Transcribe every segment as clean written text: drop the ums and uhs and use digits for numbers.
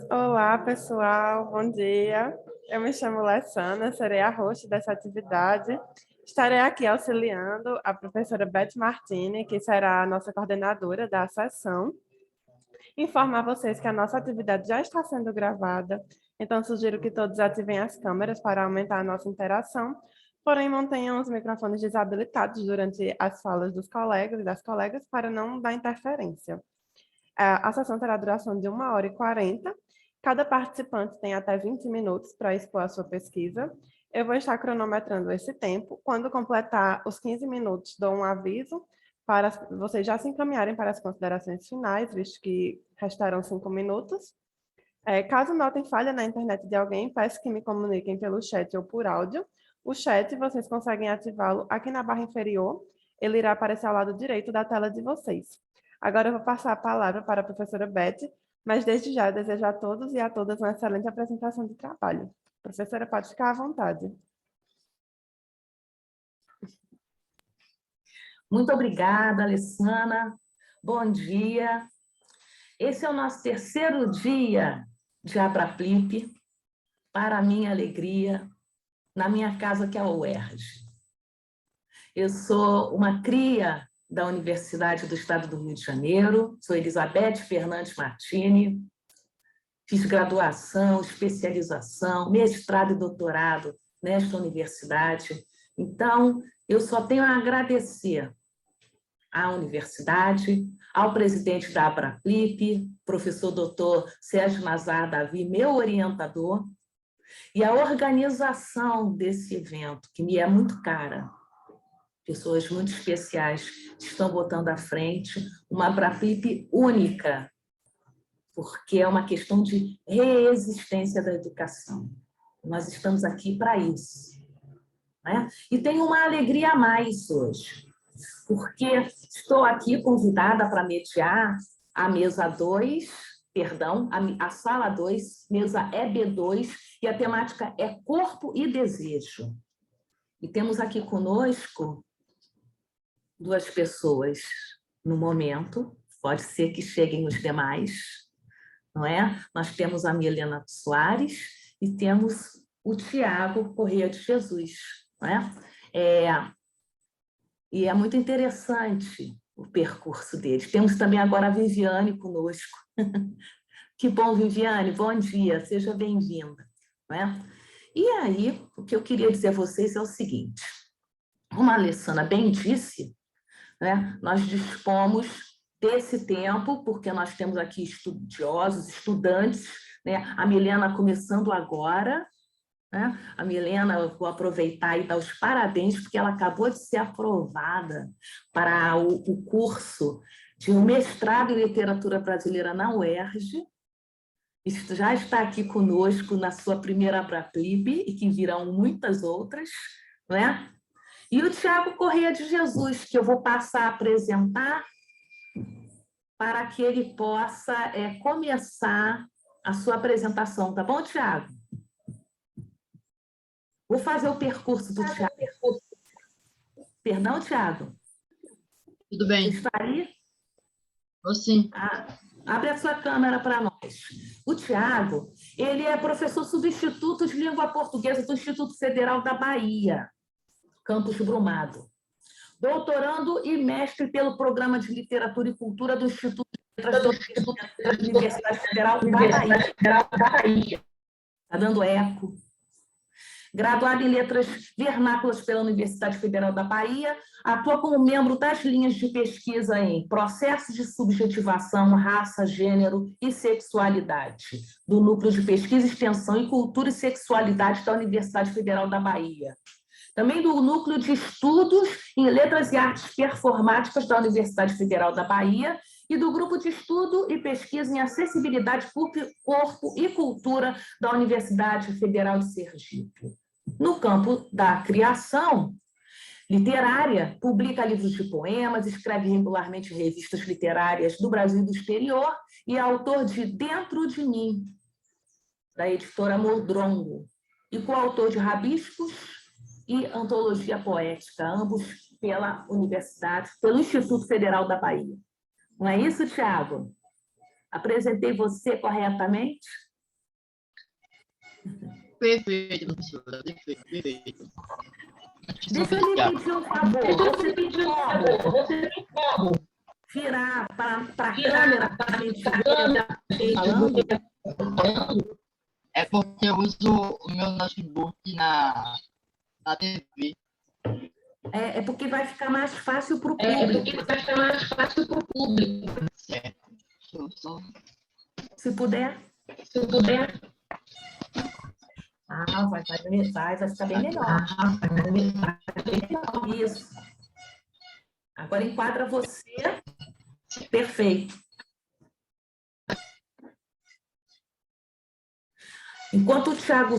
Olá, pessoal, bom dia. Eu me chamo Lessana, serei a host dessa atividade. Estarei aqui auxiliando a professora Beth Martini, que será a nossa coordenadora da sessão. Informar vocês que a nossa atividade já está sendo gravada, então sugiro que todos ativem as câmeras para aumentar a nossa interação, porém mantenham os microfones desabilitados durante as falas dos colegas e das colegas para não dar interferência. A sessão terá duração de 1h40. Cada participante tem até 20 minutos para expor a sua pesquisa. Eu vou estar cronometrando esse tempo. Quando completar os 15 minutos, dou um aviso para vocês já se encaminharem para as considerações finais, visto que restarão 5 minutos. Caso notem falha na internet de alguém, peço que me comuniquem pelo chat ou por áudio. O chat, vocês conseguem ativá-lo aqui na barra inferior. Ele irá aparecer ao lado direito da tela de vocês. Agora eu vou passar a palavra para a professora Beth, mas desde já desejo a todos e a todas uma excelente apresentação de trabalho. Professora, pode ficar à vontade. Muito obrigada, Alessana. Bom dia. Esse é o nosso terceiro dia de Abraplip, para a minha alegria, na minha casa, que é a UERJ. Eu sou uma cria da Universidade do Estado do Rio de Janeiro, sou Elizabeth Fernandes Martini, fiz graduação, especialização, mestrado e doutorado nesta universidade. Então, eu só tenho a agradecer à universidade, ao presidente da Abraplip, professor doutor Sérgio Nazar Davi, meu orientador, e a organização desse evento, que me é muito cara. Pessoas muito especiais estão botando à frente uma Abraplip única, porque é uma questão de reexistência da educação. Nós estamos aqui para isso, né? E tenho uma alegria a mais hoje, porque estou aqui convidada para mediar a mesa 2, perdão, a sala 2, mesa EB2, e a temática é corpo e desejo. E temos aqui conosco duas pessoas no momento, pode ser que cheguem os demais, não é? Nós temos a Milena Soares e temos o Tiago Corrêa de Jesus, não é? E é muito interessante o percurso deles. Temos também agora a Viviane conosco. Que bom, Viviane, bom dia, seja bem-vinda, não é? E aí, o que eu queria dizer a vocês é o seguinte, como a Alessana bem disse, né, nós dispomos desse tempo, porque nós temos aqui estudiosos, estudantes, né, a Milena começando agora, né? A Milena, eu vou aproveitar e dar os parabéns, porque ela acabou de ser aprovada para o curso de um mestrado em literatura brasileira na UERJ, já está aqui conosco na sua primeira Abraplip, e que virão muitas outras, não é? E o Tiago Corrêa de Jesus, que eu vou passar a apresentar para que ele possa começar a sua apresentação, tá bom, Tiago? Vou fazer o percurso do Tiago. Perdão, Tiago? Tudo bem. Você está aí? Ou sim. Abre a sua câmera para nós. O Tiago, ele é professor substituto de língua portuguesa do Instituto Federal da Bahia, Campus Brumado. Doutorando e mestre pelo Programa de Literatura e Cultura do Instituto de Letras da Universidade Federal da Bahia. Está dando eco. Graduado em Letras Vernáculas pela Universidade Federal da Bahia, atua como membro das linhas de pesquisa em processos de subjetivação, raça, gênero e sexualidade, do Núcleo de Pesquisa, Extensão e Cultura e Sexualidade da Universidade Federal da Bahia. Também do Núcleo de Estudos em Letras e Artes Performáticas da Universidade Federal da Bahia e do Grupo de Estudo e Pesquisa em Acessibilidade, Corpo e Cultura da Universidade Federal de Sergipe. No campo da criação literária, publica livros de poemas, escreve regularmente revistas literárias do Brasil e do exterior e é autor de Dentro de Mim, da editora Modrongo, e coautor de Rabiscos e Antologia Poética, ambos pela Universidade, pelo Instituto Federal da Bahia. Não é isso, Tiago? Apresentei você corretamente? Perfeito, professora. Perfeito, perfeito. Deixa eu lhe pedir um favor. Você tem como virar para a câmera para a gente ver falando? É porque eu uso o meu notebook na TV. É porque vai ficar mais fácil para o público. Certo. Só. Se puder. Vai ficar bem melhor. Isso. Agora enquadra você. Perfeito. Enquanto o Thiago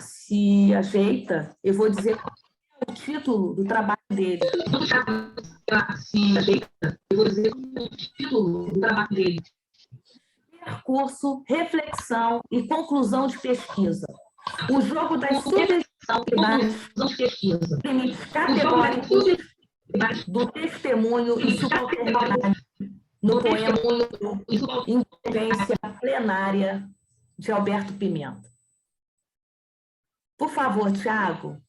se ajeita, eu vou dizer qual é o título do trabalho dele. Percurso, reflexão e conclusão de pesquisa. O jogo das subjetividades limites categóricos do testemunho e subalternidade no poema Inconvivência Plenária de Alberto Pimenta. Por favor, Tiago.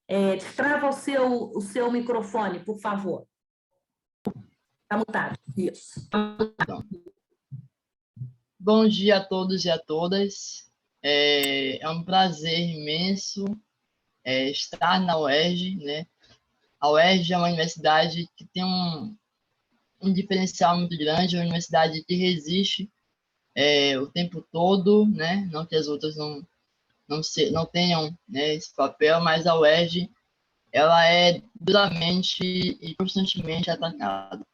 Destrava o seu microfone, por favor. Está mutado. Isso. Bom dia a todos e a todas. É um prazer imenso estar na UERJ, né? A UERJ é uma universidade que tem um diferencial muito grande, é uma universidade que resiste o tempo todo, né? Não que as outras não tenham, né, esse papel, mas a UERJ ela é duramente e constantemente atacada.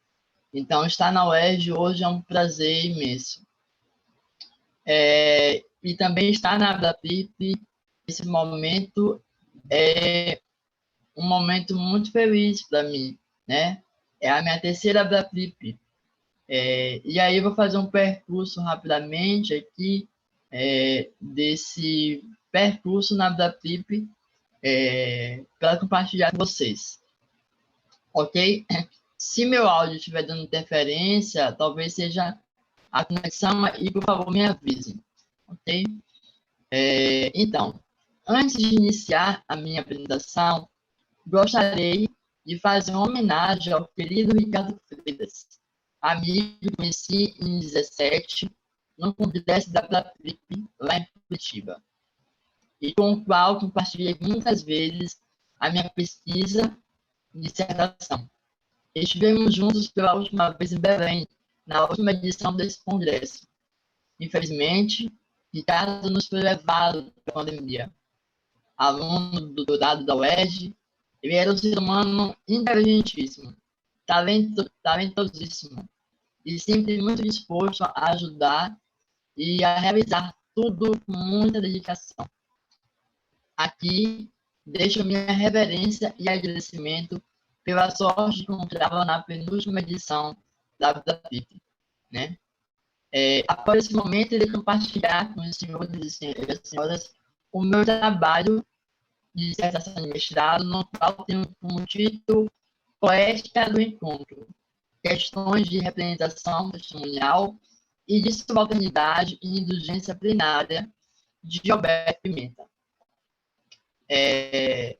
Então, estar na UERJ hoje é um prazer imenso. E também estar na Abraplip, esse momento é um momento muito feliz para mim, né? É a minha terceira Abraplip. E aí eu vou fazer um percurso rapidamente aqui desse percurso na Abraplip para compartilhar com vocês. Ok? Se meu áudio estiver dando interferência, talvez seja a conexão e, por favor, me avisem. Ok? Então, antes de iniciar a minha apresentação, gostaria de fazer uma homenagem ao querido Ricardo Freitas, amigo que conheci em 2017, no congresso da Abraplip, lá em Curitiba, e com o qual compartilhei muitas vezes a minha pesquisa e dissertação. Estivemos juntos pela última vez em Belém, na última edição desse congresso. Infelizmente, Ricardo nos foi levado pela pandemia. Aluno do doutorado da UERJ, ele era um ser humano inteligentíssimo, talentosíssimo, e sempre muito disposto a ajudar e a realizar tudo com muita dedicação. Aqui, deixo minha reverência e agradecimento pela sorte que encontrava na penúltima edição da Abraplip, né? Após esse momento, ele compartilhar com os senhores e as senhoras o meu trabalho de dissertação de mestrado, no qual tenho como título Poética do Encontro, questões de representação testemunhal e de subalternidade e indulgência plenária de Alberto Pimenta.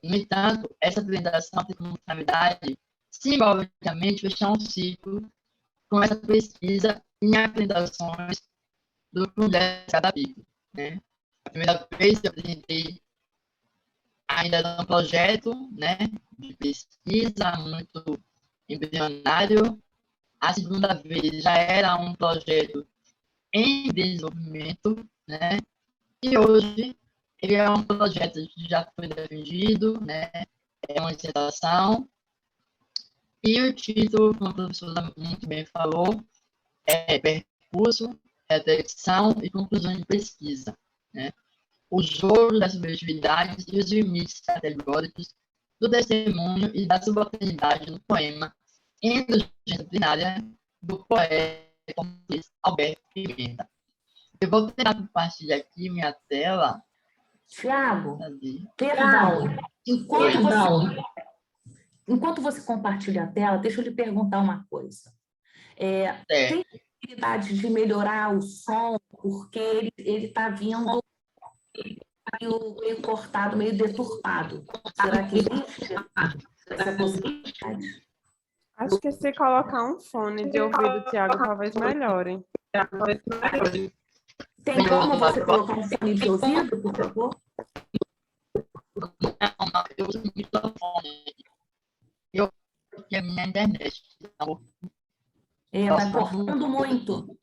No entanto, essa apresentação tem como finalidade, simbolicamente, fechar um ciclo com essa pesquisa em apresentações do Congresso da PIB. Né? A primeira vez que eu apresentei ainda era um projeto, né, de pesquisa muito embrionário. A segunda vez já era um projeto em desenvolvimento, né? E hoje ele é um projeto que já foi defendido, né? É uma dissertação. E o título, como a professora muito bem falou, é Percurso, Reflexão e Conclusão de Pesquisa, né? O jogo das subjetividades e os limites categóricos do testemunho e da subalternidade no poema Indulgência do poeta Alberto Pimenta. Eu vou tentar compartilhar aqui minha tela. Tiago, perdão. Enquanto enquanto você compartilha a tela, deixa eu lhe perguntar uma coisa. Tem possibilidade de melhorar o som, porque ele está vindo meio cortado, meio deturpado. Será que existe essa possibilidade? Acho que se colocar um fone de ouvido, Tiago, talvez melhore. Tem como você colocar um fone de ouvido, por favor? Não, eu uso o microfone. Porque a minha internet. Então, Está cortando muito.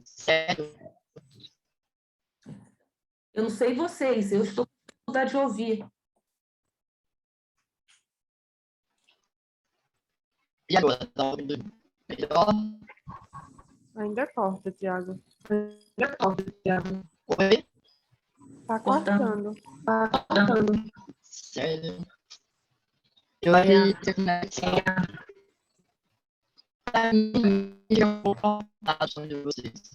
sério. Eu não sei vocês, eu estou com dificuldade de ouvir. E agora? Tá ouvindo melhor? Ainda corta, Tiago. Oi? Tá Cortando. cortando. Sério. Eu acredito que a conexão para mim é um pouco contato de vocês.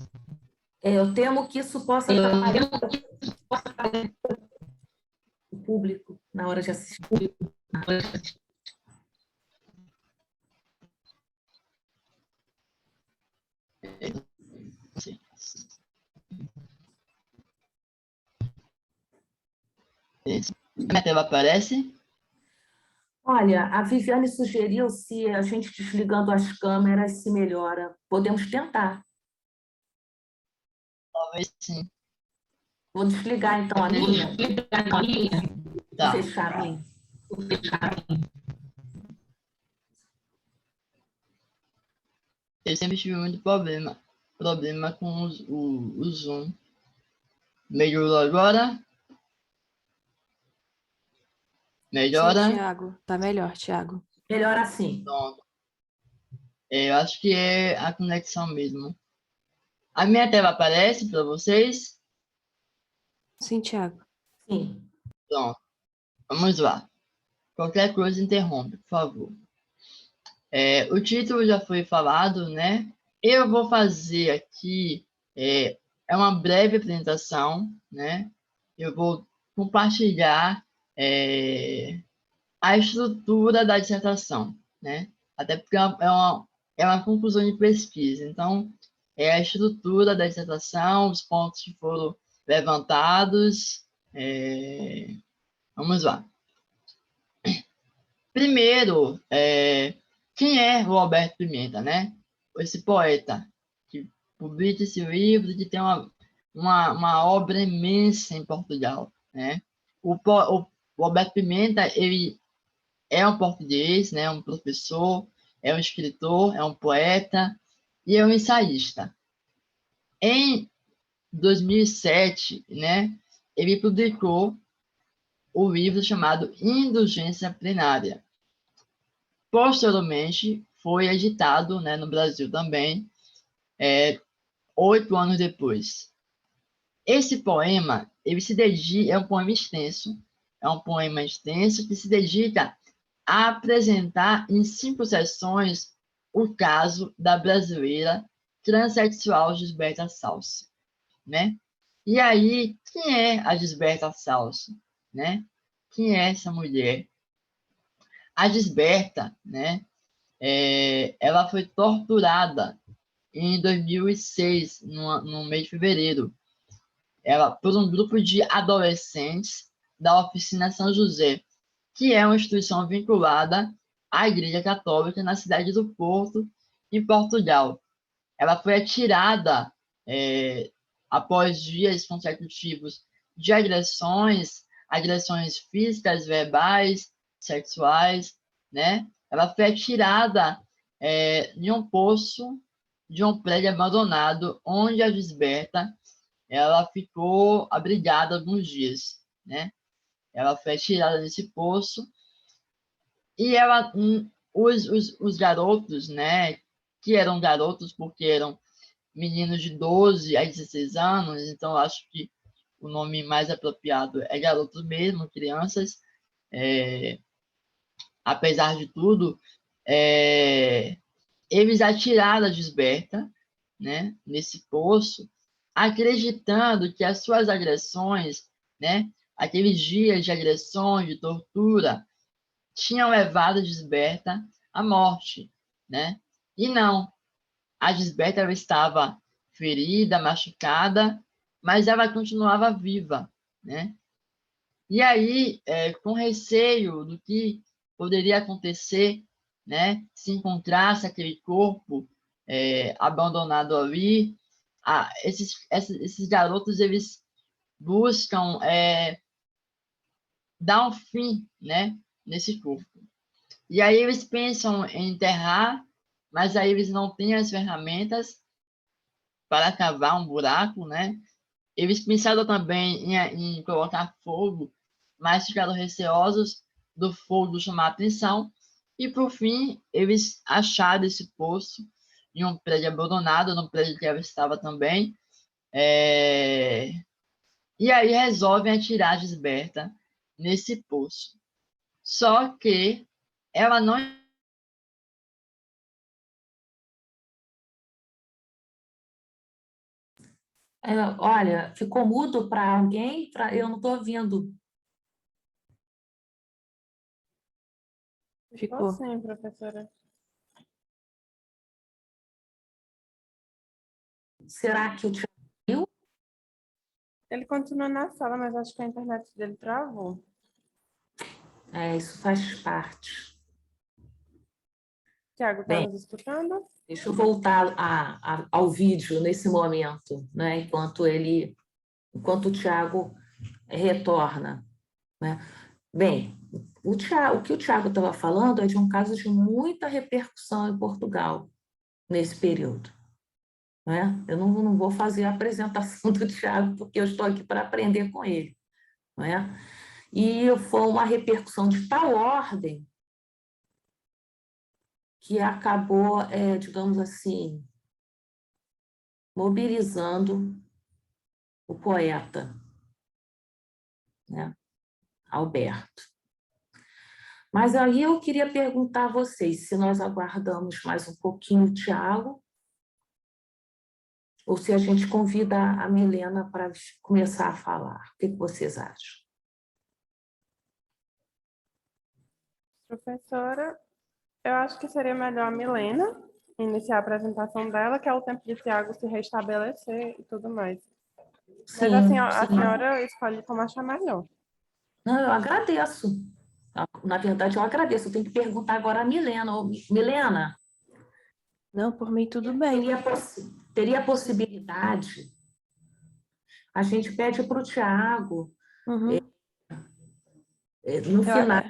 Eu temo que isso possa atrapalhar o público na hora de assistir. Sim. A minha tela aparece? Olha, a Viviane sugeriu se a gente desligando as câmeras se melhora. Podemos tentar. Talvez sim. Vou desligar então a minha e Tá. fechar a minha. Eu sempre tive muito problema com o Zoom. Melhorou agora? Melhora? Sim, Tiago. Tá melhor, Tiago. Melhor assim. Pronto. Eu acho que é a conexão mesmo. A minha tela aparece para vocês? Sim, Tiago. Sim. Pronto. Vamos lá. Qualquer coisa interrompe, por favor. O título já foi falado, né? Eu vou fazer aqui uma breve apresentação, né? Eu vou compartilhar a estrutura da dissertação, né? Até porque é uma conclusão de pesquisa. Então, é a estrutura da dissertação, os pontos que foram levantados. Vamos lá. Primeiro, quem é o Alberto Pimenta, né? Esse poeta que publica esse livro, que tem uma obra imensa em Portugal, né? O Alberto Pimenta, ele é um português, né? Um professor, é um escritor, é um poeta e é um ensaísta. Em 2007, né? Ele publicou o livro chamado Indulgência Plenária. Posteriormente, foi editado, né, no Brasil também, 8 anos depois. Esse poema, é um poema extenso que se dedica a apresentar em 5 sessões o caso da brasileira transexual Gisberta Salsi, né? E aí, quem é a Gisberta Salsi, né? Quem é essa mulher? A Gisberta, né? Ela foi torturada em 2006, no mês de fevereiro, por um grupo de adolescentes da Oficina São José, que é uma instituição vinculada à Igreja Católica na cidade do Porto, em Portugal. Ela foi atirada após dias consecutivos de agressões físicas, verbais, sexuais, né? Ela foi atirada em um poço de um prédio abandonado, onde a Gisberta ela ficou abrigada alguns dias, né? Ela foi atirada nesse poço e os garotos, né? Que eram garotos porque eram meninos de 12 a 16 anos, então acho que o nome mais apropriado é garotos mesmo, crianças. Apesar de tudo, eles atiraram a Gisberta, né, nesse poço, acreditando que as suas agressões, né, aqueles dias de agressão, de tortura, tinham levado Gisberta à morte, né? E não, a Gisberta ela estava ferida, machucada, mas ela continuava viva, né? E aí, com receio do que poderia acontecer, né, se encontrasse aquele corpo abandonado ali, esses garotos eles buscam dar um fim, né, nesse corpo. E aí eles pensam em enterrar, mas aí eles não têm as ferramentas para cavar um buraco, né? Eles pensaram também em colocar fogo, mas ficaram receosos do fogo chamar a atenção. E, por fim, eles acharam esse poço em um prédio abandonado, no prédio que ela estava também. E aí resolvem atirar a Gisberta nesse poço. Só que ela não. Olha, ficou mudo para alguém? Eu não estou ouvindo. Ficou Ficou. sim, professora. Será que o Tiago viu? Ele continua na sala, mas acho que a internet dele travou. Isso faz parte. Tiago, está Bem, nos escutando? deixa eu voltar ao vídeo nesse momento, né? Enquanto o Tiago retorna, né? Bem, o que o Tiago estava falando é de um caso de muita repercussão em Portugal nesse período, né? Eu não vou fazer a apresentação do Tiago porque eu estou aqui para aprender com ele, né? E foi uma repercussão de tal ordem que acabou, digamos assim, mobilizando o poeta, né, Alberto. Mas aí eu queria perguntar a vocês se nós aguardamos mais um pouquinho o Tiago ou se a gente convida a Milena para começar a falar. O que vocês acham? Professora, eu acho que seria melhor a Milena iniciar a apresentação dela, que é o tempo de Tiago se restabelecer e tudo mais. Mas Sim, a sim. senhora escolhe como achar melhor. Não, eu agradeço. Na verdade, eu agradeço. Eu tenho que perguntar agora a Milena. Milena, Não, por mim tudo bem. teria possibilidade, a gente pede para o Tiago, Uhum. no Eu, final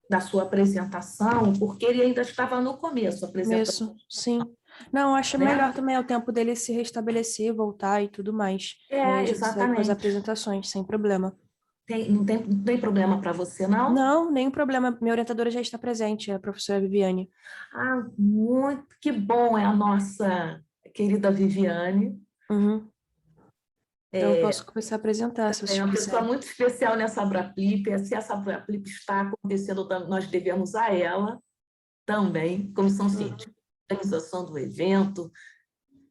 da sua apresentação, porque ele ainda estava no começo, apresentando, mesmo, sim. Não, eu acho né? melhor também é o tempo dele se restabelecer, voltar e tudo mais. E aí a gente segue com as Exatamente. apresentações, sem problema. Não tem problema para você, não? Não, nenhum problema. Minha orientadora já está presente, a professora Viviane. Ah, muito que bom, é a nossa querida Viviane. Uhum. Então eu posso começar a apresentar, se É vocês uma pessoa quiserem. muito especial nessa Abraplip. Se essa Abraplip está acontecendo, nós devemos a ela também, comissão científica, Uhum. organização do evento,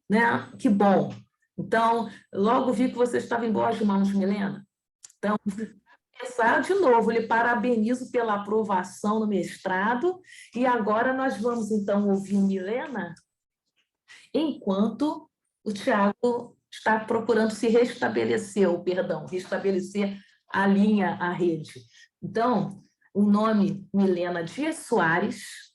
né? Que bom. Então, logo vi que você estava em boas mãos, Milena. Então, começar de novo, lhe parabenizo pela aprovação no mestrado e agora nós vamos então ouvir Milena enquanto o Tiago está procurando se restabelecer, ou perdão, restabelecer a linha, a rede. Então, o nome Milena Dias Soares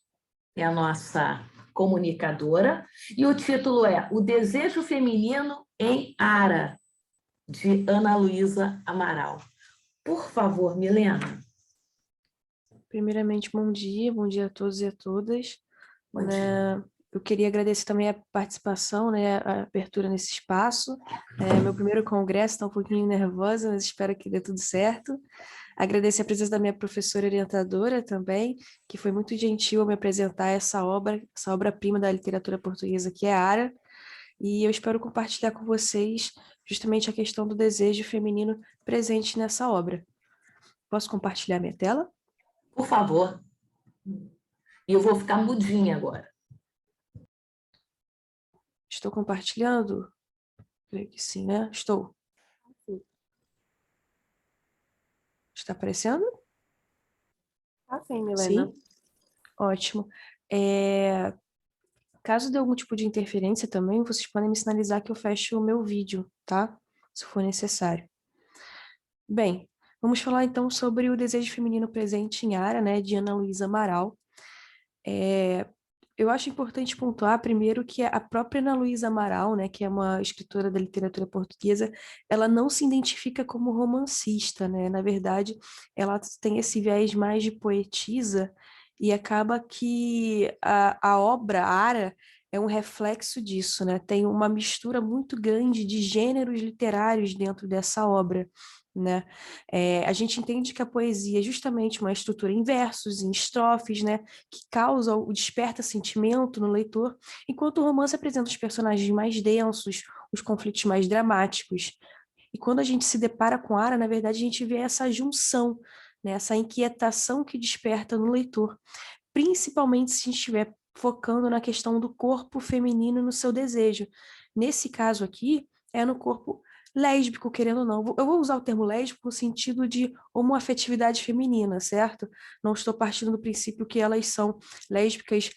é a nossa comunicadora e o título é O Desejo Feminino em Ara, de Ana Luísa Amaral. Por favor, Milena. Primeiramente, bom dia a todos e a todas. Bom dia. Né? Eu queria agradecer também a participação, né, a abertura nesse espaço. É meu primeiro congresso, estou um pouquinho nervosa, mas espero que dê tudo certo. Agradecer a presença da minha professora orientadora também, que foi muito gentil ao me apresentar essa obra-prima da literatura portuguesa, que é a Ara, e eu espero compartilhar com vocês justamente a questão do desejo feminino presente nessa obra. Posso compartilhar minha tela? Por favor. E eu vou ficar mudinha agora. Estou compartilhando? Creio que sim, né? Estou. Está aparecendo? Assim, Milena. Sim? Ótimo. É, Caso dê algum tipo de interferência também, vocês podem me sinalizar que eu fecho o meu vídeo, tá? Se for necessário. Bem, vamos falar então sobre o desejo feminino presente em Ara, né, de Ana Luísa Amaral. Eu acho importante pontuar primeiro que a própria Ana Luísa Amaral, né, que é uma escritora da literatura portuguesa, ela não se identifica como romancista, né? Na verdade, ela tem esse viés mais de poetisa e acaba que a obra Ara é um reflexo disso, né? Tem uma mistura muito grande de gêneros literários dentro dessa obra, né? A gente entende que a poesia é justamente uma estrutura em versos, em estrofes, né? Que causa o desperta sentimento no leitor, enquanto o romance apresenta os personagens mais densos, os conflitos mais dramáticos. E quando a gente se depara com Ara, na verdade, a gente vê essa junção, né, essa inquietação que desperta no leitor, principalmente se a gente estiver focando na questão do corpo feminino no seu desejo. Nesse caso aqui, é no corpo lésbico, querendo ou não. Eu vou usar o termo lésbico no sentido de homoafetividade feminina, certo? Não estou partindo do princípio que elas são lésbicas,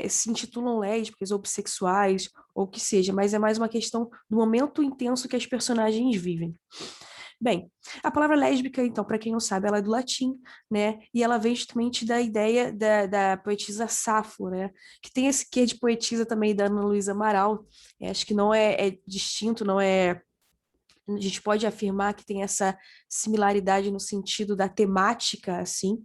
se intitulam lésbicas ou bissexuais, ou o que seja, mas é mais uma questão do momento intenso que as personagens vivem. Bem, a palavra lésbica, então, para quem não sabe, ela é do latim, né? E ela vem justamente da ideia da poetisa Safo, né? Que tem esse quê de poetisa também da Ana Luísa Amaral. Acho que não é distinto, não é. A gente pode afirmar que tem essa similaridade no sentido da temática, assim,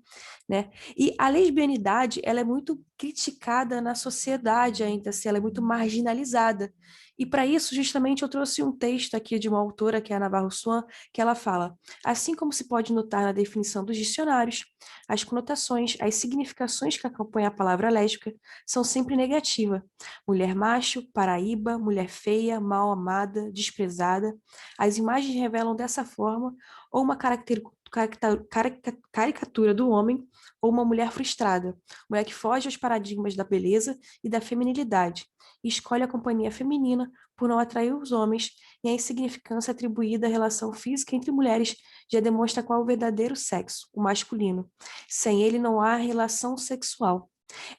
né? E a lesbianidade, ela é muito criticada na sociedade ainda, assim, ela é muito marginalizada. E para isso, justamente, eu trouxe um texto aqui de uma autora, que é a Navarro Swan, que ela fala: assim como se pode notar na definição dos dicionários, as conotações, as significações que acompanham a palavra lésbica são sempre negativas. Mulher macho, paraíba, mulher feia, mal amada, desprezada. As imagens revelam dessa forma ou uma caricatura do homem ou uma mulher frustrada, mulher que foge aos paradigmas da beleza e da feminilidade, e escolhe a companhia feminina por não atrair os homens, e a insignificância atribuída à relação física entre mulheres já demonstra qual é o verdadeiro sexo, o masculino. Sem ele não há relação sexual.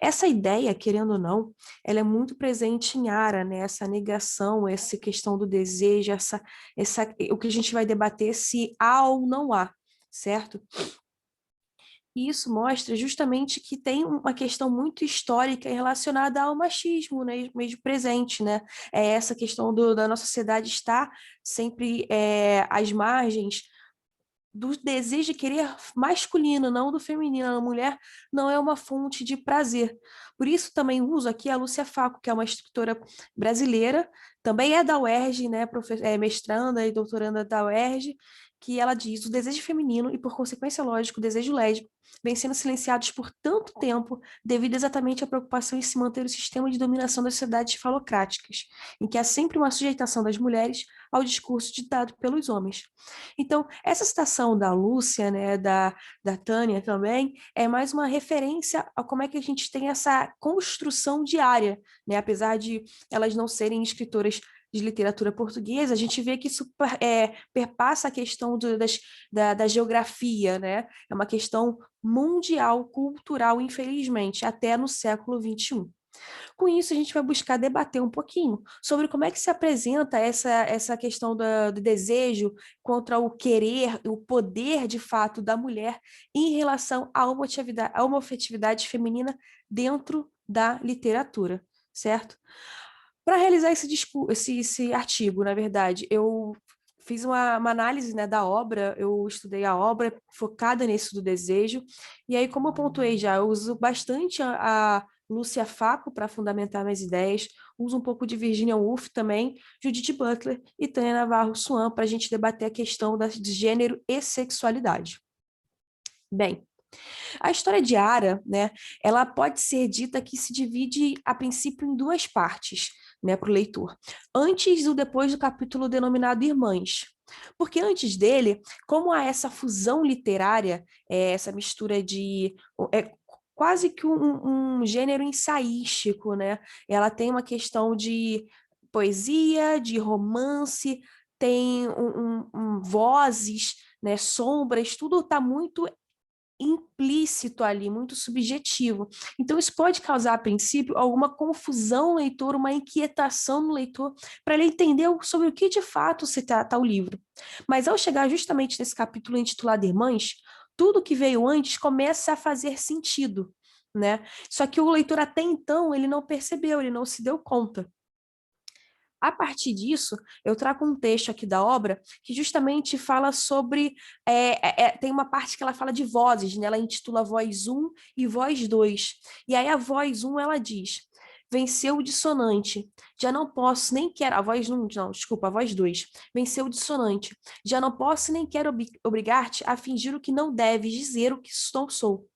Essa ideia, querendo ou não, ela é muito presente em Ara, né? Essa negação, essa questão do desejo, o que a gente vai debater se há ou não há, certo? E isso mostra justamente que tem uma questão muito histórica relacionada ao machismo, né, mesmo presente, né? É essa questão da nossa sociedade estar sempre às margens do desejo de querer masculino, não do feminino. A mulher não é uma fonte de prazer. Por isso também uso aqui a Lúcia Facco, que é uma escritora brasileira, também é da UERJ, né, mestranda e doutoranda da UERJ, que ela diz: o desejo feminino e, por consequência lógica, o desejo lésbico vem sendo silenciados por tanto tempo devido exatamente à preocupação em se manter o sistema de dominação das sociedades falocráticas, em que há sempre uma sujeitação das mulheres ao discurso ditado pelos homens. Então, essa citação da Lúcia, né, da Tânia também, é mais uma referência a como é que a gente tem essa construção diária, né? Apesar de elas não serem escritoras de literatura portuguesa, a gente vê que isso perpassa a questão da geografia, né? É uma questão mundial, cultural, infelizmente, até no século XXI. Com isso, a gente vai buscar debater um pouquinho sobre como é que se apresenta essa questão do desejo contra o querer, o poder, de fato, da mulher em relação à homoafetividade feminina dentro da literatura, certo? Para realizar esse artigo, na verdade, eu fiz uma análise, né, da obra, eu estudei a obra focada nisso do desejo, e aí, como eu pontuei já, eu uso bastante a Lúcia Facco para fundamentar minhas ideias, uso um pouco de Virginia Woolf também, Judith Butler e Tânia Navarro Swan para a gente debater a questão de gênero e sexualidade. Bem, a história de Ara, né, ela pode ser dita que se divide, a princípio, em duas partes, né, para o leitor. Antes e depois do capítulo denominado Irmãs. Porque antes dele, como há essa fusão literária, essa mistura de... quase que um gênero ensaístico, né? Ela tem uma questão de poesia, de romance, tem vozes, né, sombras, tudo está muito implícito ali, muito subjetivo. Então, isso pode causar, a princípio, alguma confusão no leitor, uma inquietação no leitor, para ele entender sobre o que de fato se trata o livro. Mas ao chegar justamente nesse capítulo intitulado Irmãs, tudo que veio antes começa a fazer sentido, né? Só que o leitor até então, ele não percebeu, ele não se deu conta. A partir disso, eu trago um texto aqui da obra que justamente fala sobre... tem uma parte que ela fala de vozes, né? Ela intitula Voz 1 e Voz 2. E aí a Voz 1, ela diz: venceu o dissonante, já não posso nem quero... A voz 1, não, desculpa, a voz 2. Venceu o dissonante, já não posso nem quero obrigar-te a fingir o que não deves dizer o que não sou.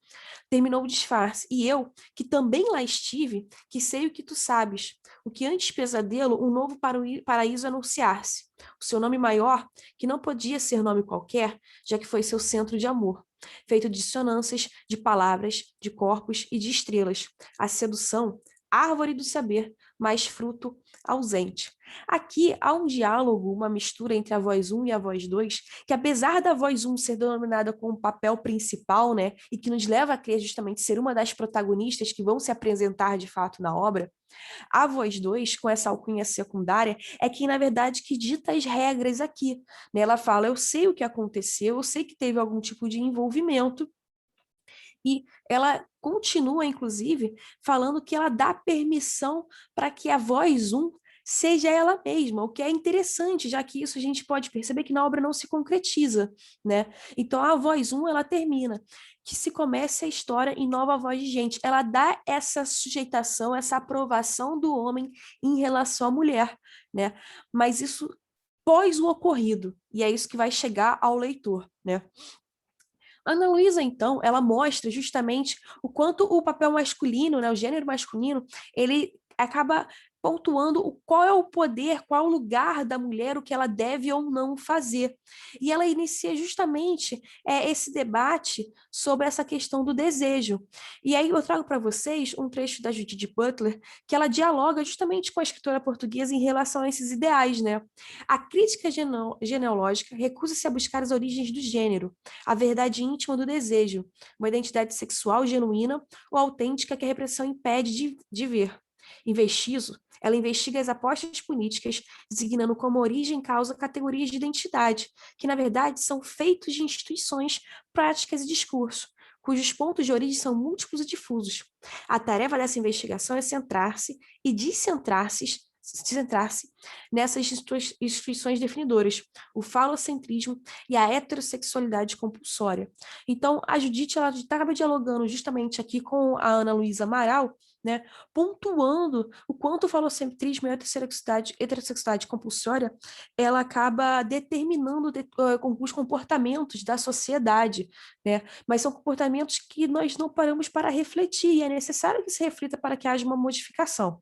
Terminou o disfarce, e eu, que também lá estive, que sei o que tu sabes, o que antes pesadelo, um novo paraíso anunciar-se. O seu nome maior, que não podia ser nome qualquer, já que foi seu centro de amor, feito de dissonâncias, de palavras, de corpos e de estrelas. A sedução, árvore do saber, mas fruto ausente. Aqui há um diálogo, uma mistura entre a voz 1 e a voz 2, que apesar da voz 1 ser denominada como papel principal, né, e que nos leva a crer justamente ser uma das protagonistas que vão se apresentar de fato na obra, a voz 2, com essa alcunha secundária, é quem, na verdade, que dita as regras aqui. Né? Ela fala, eu sei o que aconteceu, eu sei que teve algum tipo de envolvimento, e ela continua, inclusive, falando que ela dá permissão para que a voz 1 seja ela mesma, o que é interessante, já que isso a gente pode perceber que na obra não se concretiza, né? Então a voz 1, ela termina, que se comece a história em nova voz de gente. Ela dá essa sujeitação, essa aprovação do homem em relação à mulher, né? Mas isso pós o ocorrido, e é isso que vai chegar ao leitor, né? Ana Luísa, então, ela mostra justamente o quanto o papel masculino, né, o gênero masculino, ele acaba pontuando qual é o poder, qual é o lugar da mulher, o que ela deve ou não fazer. E ela inicia justamente esse debate sobre essa questão do desejo. E aí eu trago para vocês um trecho da Judith Butler, que ela dialoga justamente com a escritora portuguesa em relação a esses ideais, né? A crítica genealógica recusa-se a buscar as origens do gênero, a verdade íntima do desejo, uma identidade sexual genuína ou autêntica que a repressão impede de ver. Em vestizo, ela investiga as apostas políticas, designando como origem e causa categorias de identidade, que na verdade são feitos de instituições, práticas e discurso, cujos pontos de origem são múltiplos e difusos. A tarefa dessa investigação é centrar-se e descentrar-se nessas instituições definidoras, o falocentrismo e a heterossexualidade compulsória. Então, a Judith ela estava dialogando justamente aqui com a Ana Luísa Amaral, né, pontuando o quanto o falocentrismo e a heterossexualidade compulsória ela acaba determinando os comportamentos da sociedade, né? Mas são comportamentos que nós não paramos para refletir, e é necessário que se reflita para que haja uma modificação.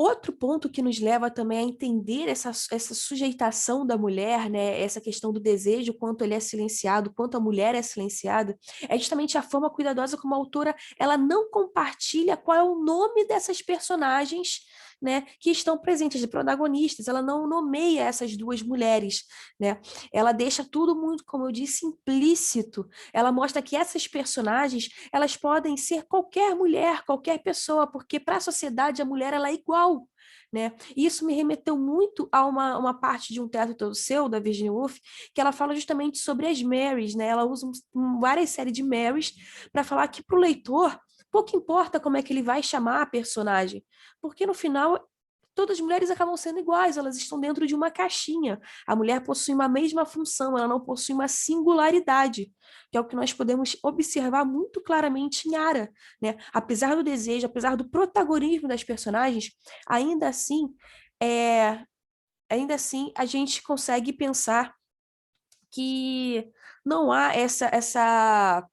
Outro ponto que nos leva também a entender essa sujeitação da mulher, né, essa questão do desejo, quanto ele é silenciado, quanto a mulher é silenciada, é justamente a forma cuidadosa como a autora ela não compartilha qual é o nome dessas personagens, né, que estão presentes, de protagonistas, ela não nomeia essas duas mulheres, né, ela deixa tudo muito, como eu disse, implícito, ela mostra que essas personagens, elas podem ser qualquer mulher, qualquer pessoa, porque para a sociedade a mulher ela é igual, né? E isso me remeteu muito a uma parte de Um Teto Todo Seu, da Virginia Woolf, que ela fala justamente sobre as Marys, né? Ela usa várias séries de Marys para falar que para o leitor pouco importa como é que ele vai chamar a personagem, porque no final todas as mulheres acabam sendo iguais, elas estão dentro de uma caixinha. A mulher possui uma mesma função, ela não possui uma singularidade, que é o que nós podemos observar muito claramente em Ara, né? Apesar do desejo, apesar do protagonismo das personagens, ainda assim a gente consegue pensar que não há essa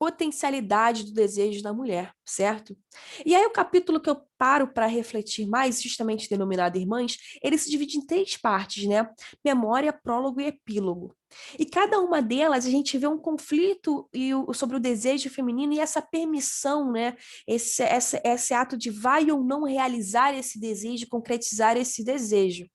potencialidade do desejo da mulher, certo? E aí o capítulo que eu paro para refletir mais, justamente denominado Irmãs, ele se divide em 3 partes, né? Memória, prólogo e epílogo. E cada uma delas a gente vê um conflito sobre o desejo feminino e essa permissão, né? Esse ato de vai ou não realizar esse desejo, concretizar esse desejo.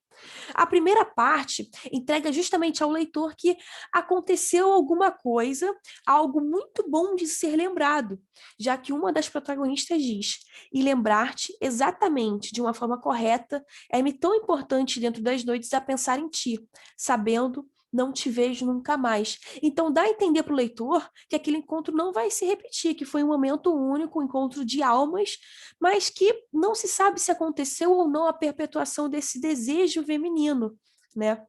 A primeira parte entrega justamente ao leitor que aconteceu alguma coisa, algo muito bom de ser lembrado, já que uma das protagonistas diz: e lembrar-te exatamente de uma forma correta é-me tão importante dentro das noites a pensar em ti, sabendo não te vejo nunca mais. Então dá a entender para o leitor que aquele encontro não vai se repetir, que foi um momento único, um encontro de almas, mas que não se sabe se aconteceu ou não a perpetuação desse desejo feminino, né?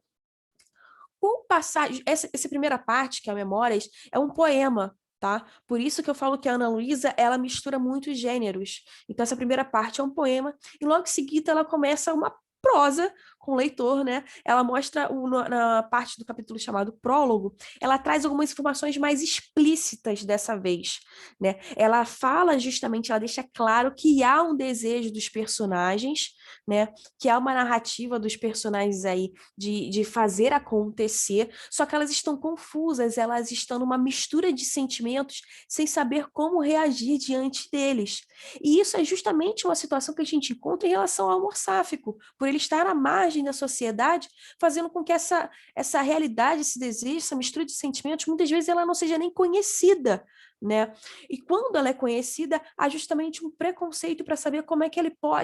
Com passagem, essa primeira parte, que é a Memórias, é um poema, tá? Por isso que eu falo que a Ana Luísa, ela mistura muitos gêneros. Então, essa primeira parte é um poema, e logo em seguida ela começa uma prosa com o leitor, né? Ela mostra, na parte do capítulo chamado Prólogo, ela traz algumas informações mais explícitas dessa vez, né? Ela fala justamente, ela deixa claro que há um desejo dos personagens, né? Que há uma narrativa dos personagens aí de fazer acontecer, só que elas estão confusas, elas estão numa mistura de sentimentos sem saber como reagir diante deles. E isso é justamente uma situação que a gente encontra em relação ao amor sáfico, por ele estar à margem da sociedade, fazendo com que essa realidade, esse desejo, essa mistura de sentimentos, muitas vezes ela não seja nem conhecida, né? E quando ela é conhecida, há justamente um preconceito para saber como é que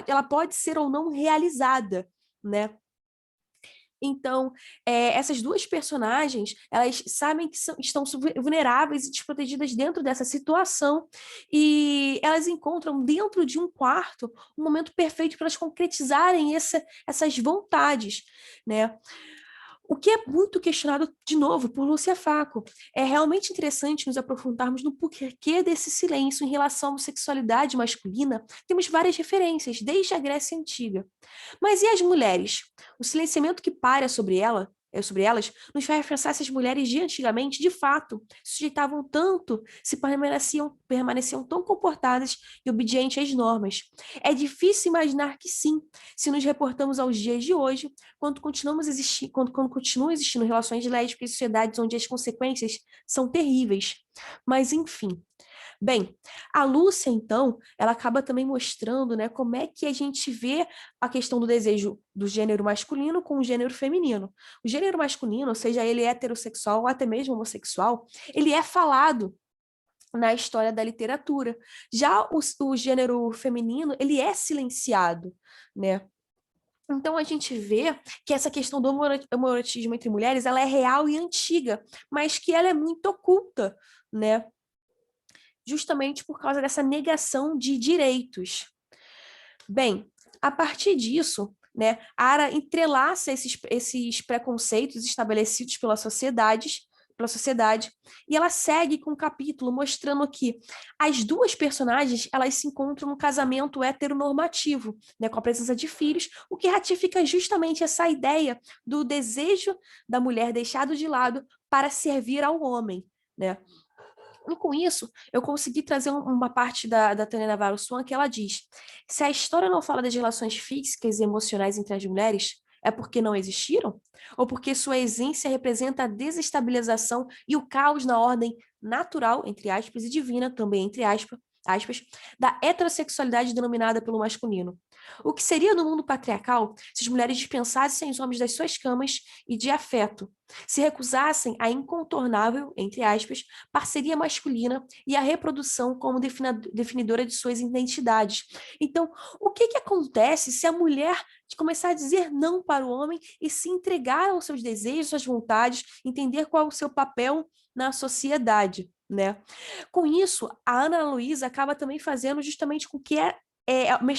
ela pode ser ou não realizada, né? Então, essas duas personagens, elas sabem que estão vulneráveis e desprotegidas dentro dessa situação, e elas encontram dentro de um quarto um momento perfeito para elas concretizarem essas vontades, né? O que é muito questionado, de novo, por Lúcia Facco. É realmente interessante nos aprofundarmos no porquê desse silêncio em relação à homossexualidade masculina. Temos várias referências, desde a Grécia Antiga. Mas e as mulheres? O silenciamento que paira sobre elas, nos faz pensar se as mulheres de antigamente, de fato, se sujeitavam tanto, se permaneciam tão comportadas e obedientes às normas. É difícil imaginar que sim, se nos reportamos aos dias de hoje, quando continuam existindo relações lésbicas em sociedades onde as consequências são terríveis. Mas, enfim. Bem, a Lúcia, então, ela acaba também mostrando, né, como é que a gente vê a questão do desejo do gênero masculino com o gênero feminino. O gênero masculino, seja ele heterossexual ou até mesmo homossexual, ele é falado na história da literatura. Já o gênero feminino, ele é silenciado, né? Então, a gente vê que essa questão do homoerotismo entre mulheres, ela é real e antiga, mas que ela é muito oculta, né? Justamente por causa dessa negação de direitos. Bem, a partir disso, né, a Ara entrelaça esses preconceitos estabelecidos pela sociedade, e ela segue com um capítulo mostrando que as duas personagens, elas se encontram num casamento heteronormativo, né, com a presença de filhos, o que ratifica justamente essa ideia do desejo da mulher deixado de lado para servir ao homem, né? E com isso, eu consegui trazer uma parte da Tânia Navarro Swan que ela diz: se a história não fala das relações físicas e emocionais entre as mulheres, é porque não existiram? Ou porque sua essência representa a desestabilização e o caos na ordem natural, entre aspas, e divina, também entre aspas, da heterossexualidade denominada pelo masculino? O que seria no mundo patriarcal se as mulheres dispensassem os homens das suas camas e de afeto, se recusassem a incontornável, entre aspas, parceria masculina e a reprodução como definidora de suas identidades? Então, o que acontece se a mulher começar a dizer não para o homem e se entregar aos seus desejos, suas vontades, entender qual é o seu papel na sociedade, né? Com isso, a Ana Luísa acaba também fazendo justamente com que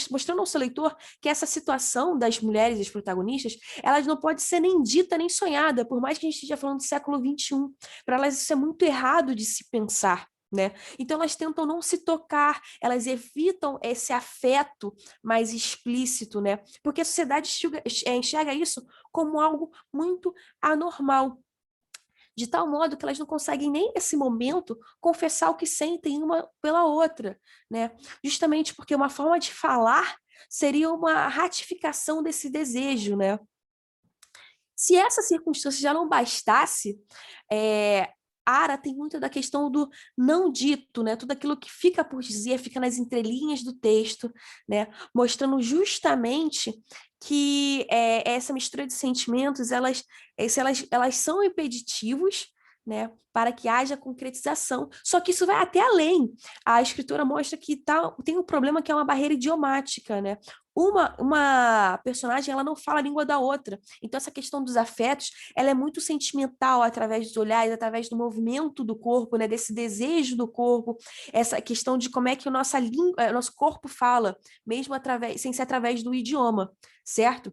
mostrando ao seu leitor que essa situação das mulheres, das protagonistas, elas não pode ser nem dita nem sonhada, por mais que a gente esteja falando do século XXI. Para elas isso é muito errado de se pensar, né? Então elas tentam não se tocar, elas evitam esse afeto mais explícito, né? Porque a sociedade enxerga isso como algo muito anormal, de tal modo que elas não conseguem nem nesse momento confessar o que sentem uma pela outra, né? Justamente porque uma forma de falar seria uma ratificação desse desejo, né? Se essa circunstância já não bastasse, Ara tem muito da questão do não dito, né? Tudo aquilo que fica por dizer, fica nas entrelinhas do texto, né? Mostrando justamente que essa mistura de sentimentos, elas são impeditivos, né, para que haja concretização. Só que isso vai até além. A escritora mostra que tem um problema que é uma barreira idiomática, né? Uma personagem, ela não fala a língua da outra. Então, essa questão dos afetos, ela é muito sentimental através dos olhares, através do movimento do corpo, né? Desse desejo do corpo, essa questão de como é que nosso corpo fala, mesmo sem ser através do idioma, certo?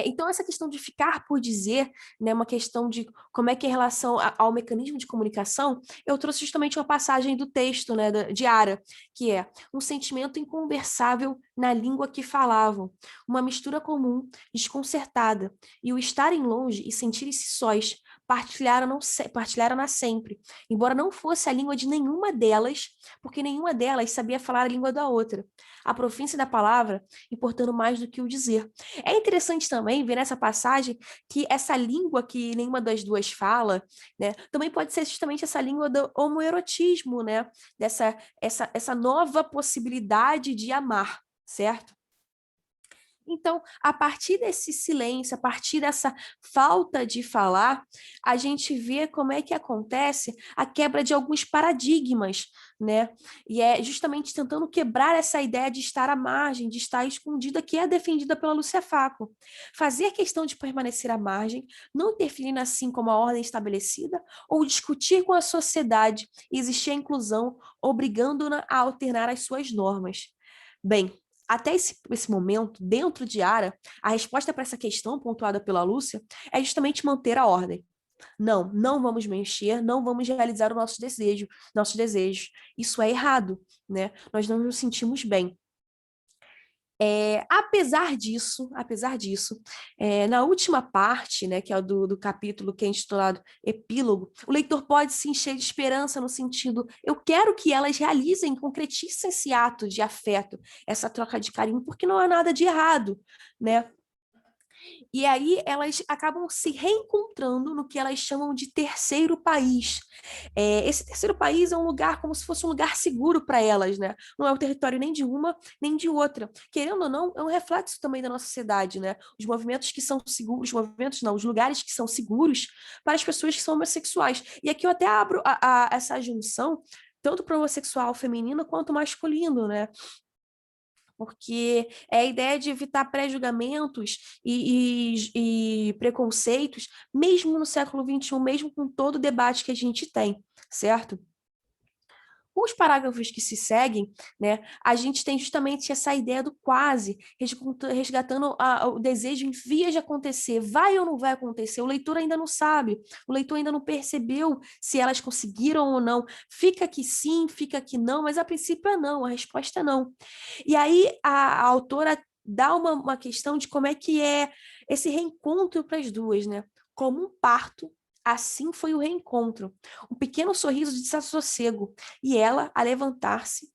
Então, essa questão de ficar por dizer, né, uma questão de como é que é em relação ao mecanismo de comunicação, eu trouxe justamente uma passagem do texto, né, de Ara, que é um sentimento inconversável na língua que falavam, uma mistura comum, desconcertada, e o estarem longe e sentirem-se sós, partilharam-na sempre, embora não fosse a língua de nenhuma delas, porque nenhuma delas sabia falar a língua da outra. A profícia da palavra importando mais do que o dizer. É interessante também ver nessa passagem que essa língua que nenhuma das duas fala, né, também pode ser justamente essa língua do homoerotismo, né, essa nova possibilidade de amar, certo? Então, a partir desse silêncio, a partir dessa falta de falar, a gente vê como é que acontece a quebra de alguns paradigmas, né? E é justamente tentando quebrar essa ideia de estar à margem, de estar escondida, que é defendida pela Lúcia Facco. Fazer questão de permanecer à margem, não interferindo assim como a ordem estabelecida, ou discutir com a sociedade e existir a inclusão, obrigando-na a alternar as suas normas. Bem, até esse momento, dentro de Ara, a resposta para essa questão pontuada pela Lúcia é justamente manter a ordem. Não vamos mexer, não vamos realizar o nosso desejo, nossos desejos. Isso é errado, né? Nós não nos sentimos bem. Apesar disso, na última parte, né, que é do capítulo que é intitulado Epílogo, o leitor pode se encher de esperança no sentido, eu quero que elas realizem, concretizem esse ato de afeto, essa troca de carinho, porque não há nada de errado, né? E aí elas acabam se reencontrando no que elas chamam de terceiro país. Esse terceiro país é um lugar como se fosse um lugar seguro para elas, né? Não é o território nem de uma, nem de outra. Querendo ou não, é um reflexo também da nossa sociedade, né? Os movimentos que são seguros, os lugares que são seguros para as pessoas que são homossexuais. E aqui eu até abro essa junção, tanto para o homossexual feminino quanto masculino, né? Porque é a ideia de evitar pré-julgamentos e preconceitos, mesmo no século XXI, mesmo com todo o debate que a gente tem, certo? Os parágrafos que se seguem, né, a gente tem justamente essa ideia do quase, resgatando o desejo em vias de acontecer. Vai ou não vai acontecer? O leitor ainda não sabe, o leitor ainda não percebeu se elas conseguiram ou não. Fica que sim, fica que não, mas a princípio é não, a resposta é não. E aí a autora dá uma questão de como é que é esse reencontro para as duas, né? Como um parto, assim foi o reencontro. Um pequeno sorriso de desassossego, e ela a levantar-se,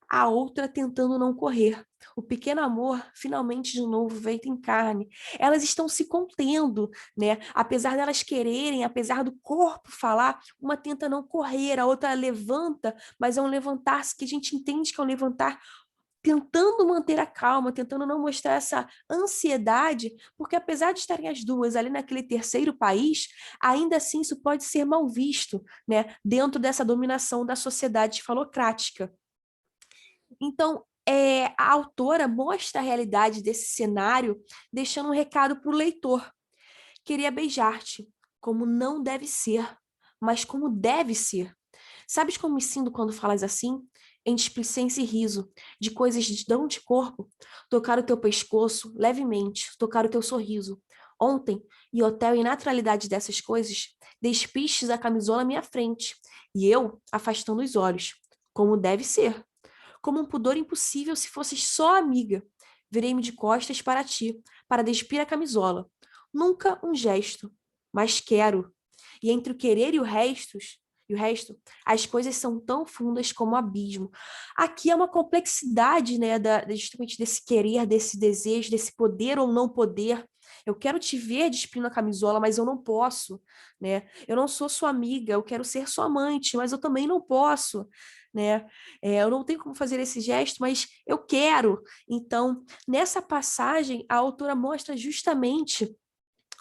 a outra tentando não correr. O pequeno amor finalmente de novo veio em carne. Elas estão se contendo, né? Apesar delas quererem, apesar do corpo falar, uma tenta não correr, a outra levanta, mas é um levantar-se que a gente entende que é um levantar tentando manter a calma, tentando não mostrar essa ansiedade, porque apesar de estarem as duas ali naquele terceiro país, ainda assim isso pode ser mal visto, né, dentro dessa dominação da sociedade falocrática. Então, a autora mostra a realidade desse cenário, deixando um recado para o leitor. Queria beijar-te, como não deve ser, mas como deve ser. Sabes como me sinto quando falas assim? Em displicência e riso, de coisas de dão de corpo, tocar o teu pescoço levemente, tocar o teu sorriso. Ontem, em hotel e naturalidade dessas coisas, despistes a camisola à minha frente, e eu afastando os olhos, como deve ser. Como um pudor impossível se fosses só amiga. Virei-me de costas para ti, para despir a camisola. Nunca um gesto, mas quero. E entre o querer e o resto, as coisas são tão fundas como o abismo. Aqui é uma complexidade, né, justamente desse querer, desse desejo, desse poder ou não poder. Eu quero te ver despindo a camisola, mas eu não posso, né? Eu não sou sua amiga, eu quero ser sua amante, mas eu também não posso, né? Eu não tenho como fazer esse gesto, mas eu quero. Então, nessa passagem, a autora mostra justamente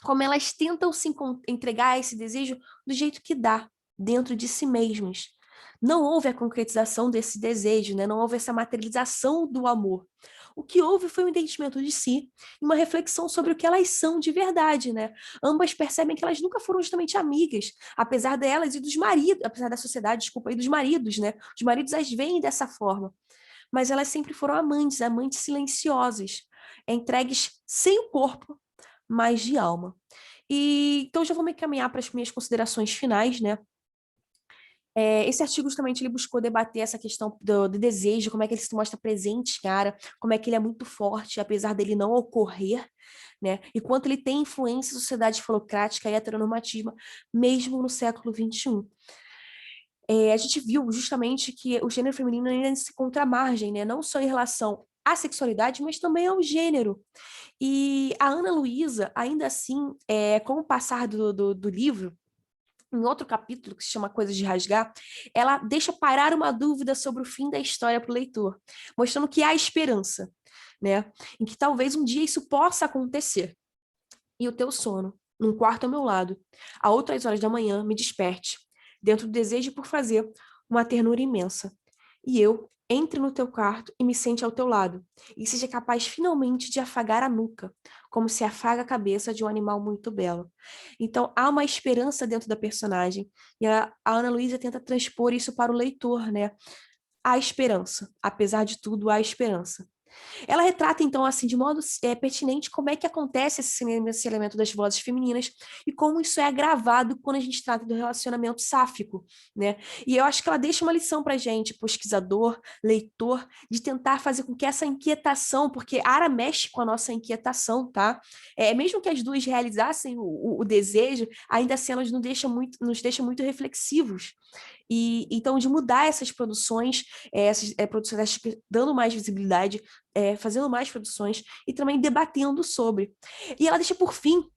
como elas tentam se entregar a esse desejo do jeito que dá, dentro de si mesmas. Não houve a concretização desse desejo, né? Não houve essa materialização do amor. O que houve foi um entendimento de si e uma reflexão sobre o que elas são de verdade, né? Ambas percebem que elas nunca foram justamente amigas, apesar delas e dos maridos, apesar da sociedade, desculpa, e dos maridos, né? Os maridos as veem dessa forma, mas elas sempre foram amantes, amantes silenciosas, entregues sem o corpo, mas de alma. E então já vou me encaminhar para as minhas considerações finais, né? Esse artigo justamente ele buscou debater essa questão do desejo, como é que ele se mostra presente, cara, como é que ele é muito forte, apesar dele não ocorrer, né? E quanto ele tem influência na sociedade falocrática e heteronormativa, mesmo no século XXI. A gente viu justamente que o gênero feminino ainda se encontra à margem, né? Não só em relação à sexualidade, mas também ao gênero. E a Ana Luísa, ainda assim, com o passar do livro, em outro capítulo, que se chama Coisas de Rasgar, ela deixa parar uma dúvida sobre o fim da história para o leitor, mostrando que há esperança, né? Em que talvez um dia isso possa acontecer. E o teu sono, num quarto ao meu lado, a outras horas da manhã, me desperte, dentro do desejo por fazer uma ternura imensa. E eu entre no teu quarto e me sente ao teu lado, e seja capaz finalmente de afagar a nuca, como se afaga a cabeça de um animal muito belo. Então, há uma esperança dentro da personagem, e a Ana Luísa tenta transpor isso para o leitor, né? Há esperança, apesar de tudo, há esperança. Ela retrata, então, assim, de modo pertinente como é que acontece esse elemento das vozes femininas e como isso é agravado quando a gente trata do relacionamento sáfico, né? E eu acho que ela deixa uma lição pra gente, pesquisador, leitor, de tentar fazer com que essa inquietação, porque Ara mexe com a nossa inquietação, tá? Mesmo que as duas realizassem o desejo, ainda assim elas nos deixam muito reflexivos. E então, de mudar essas produções, essas produções dando mais visibilidade, fazendo mais produções e também debatendo sobre. E ela deixa por fim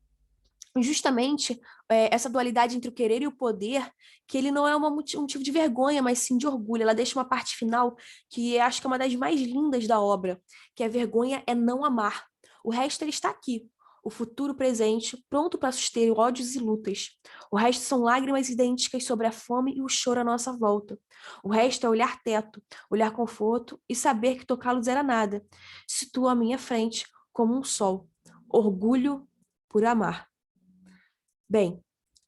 justamente essa dualidade entre o querer e o poder, que ele não é um motivo de vergonha, mas sim de orgulho. Ela deixa uma parte final que eu acho que é uma das mais lindas da obra, que a vergonha é não amar. O resto ele está aqui. O futuro presente, pronto para suster ódios e lutas. O resto são lágrimas idênticas sobre a fome e o choro à nossa volta. O resto é olhar teto, olhar conforto e saber que tocá-los era nada. Situo à minha frente como um sol. Orgulho por amar. Bem,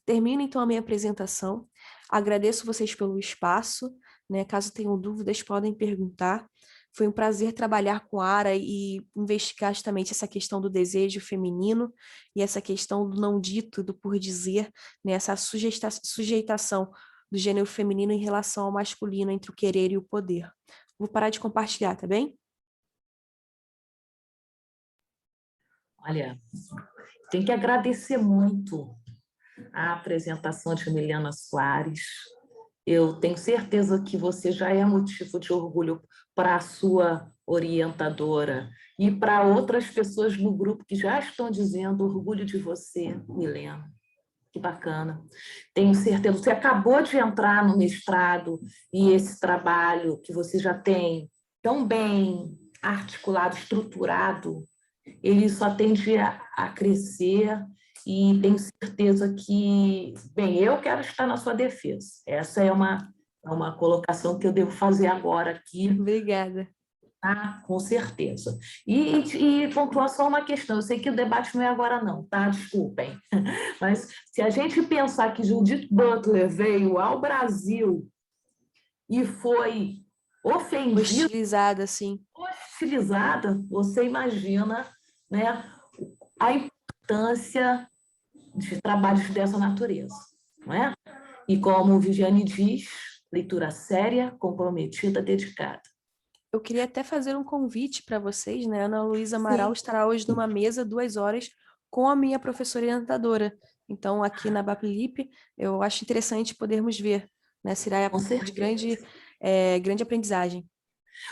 termino então a minha apresentação. Agradeço vocês pelo espaço, né? Caso tenham dúvidas, podem perguntar. Foi um prazer trabalhar com a Ara e investigar justamente essa questão do desejo feminino e essa questão do não dito, do por dizer, né? Essa sujeitação do gênero feminino em relação ao masculino, entre o querer e o poder. Vou parar de compartilhar, tá bem? Olha, tem que agradecer muito a apresentação de Emiliana Soares. Eu tenho certeza que você já é motivo de orgulho para a sua orientadora e para outras pessoas no grupo que já estão dizendo orgulho de você, Milena. Que bacana. Tenho certeza, você acabou de entrar no mestrado e esse trabalho que você já tem tão bem articulado, estruturado, ele só tende a crescer e tenho certeza que, bem, eu quero estar na sua defesa. Essa é uma colocação que eu devo fazer agora aqui. Obrigada. Tá? Com certeza. E pontuar só uma questão, eu sei que o debate não é agora não, tá? Desculpem. Mas se a gente pensar que Judith Butler veio ao Brasil e foi ofendida, Hostilizada, sim. hostilizada, você imagina, né, a importância de trabalhos dessa natureza, não é? E como Viviane diz, leitura séria, comprometida, dedicada. Eu queria até fazer um convite para vocês, né? Ana Luísa Amaral estará hoje numa mesa, 2 horas, com a minha professora orientadora. Então, aqui na Bapilip, eu acho interessante podermos ver, né? Será de grande aprendizagem.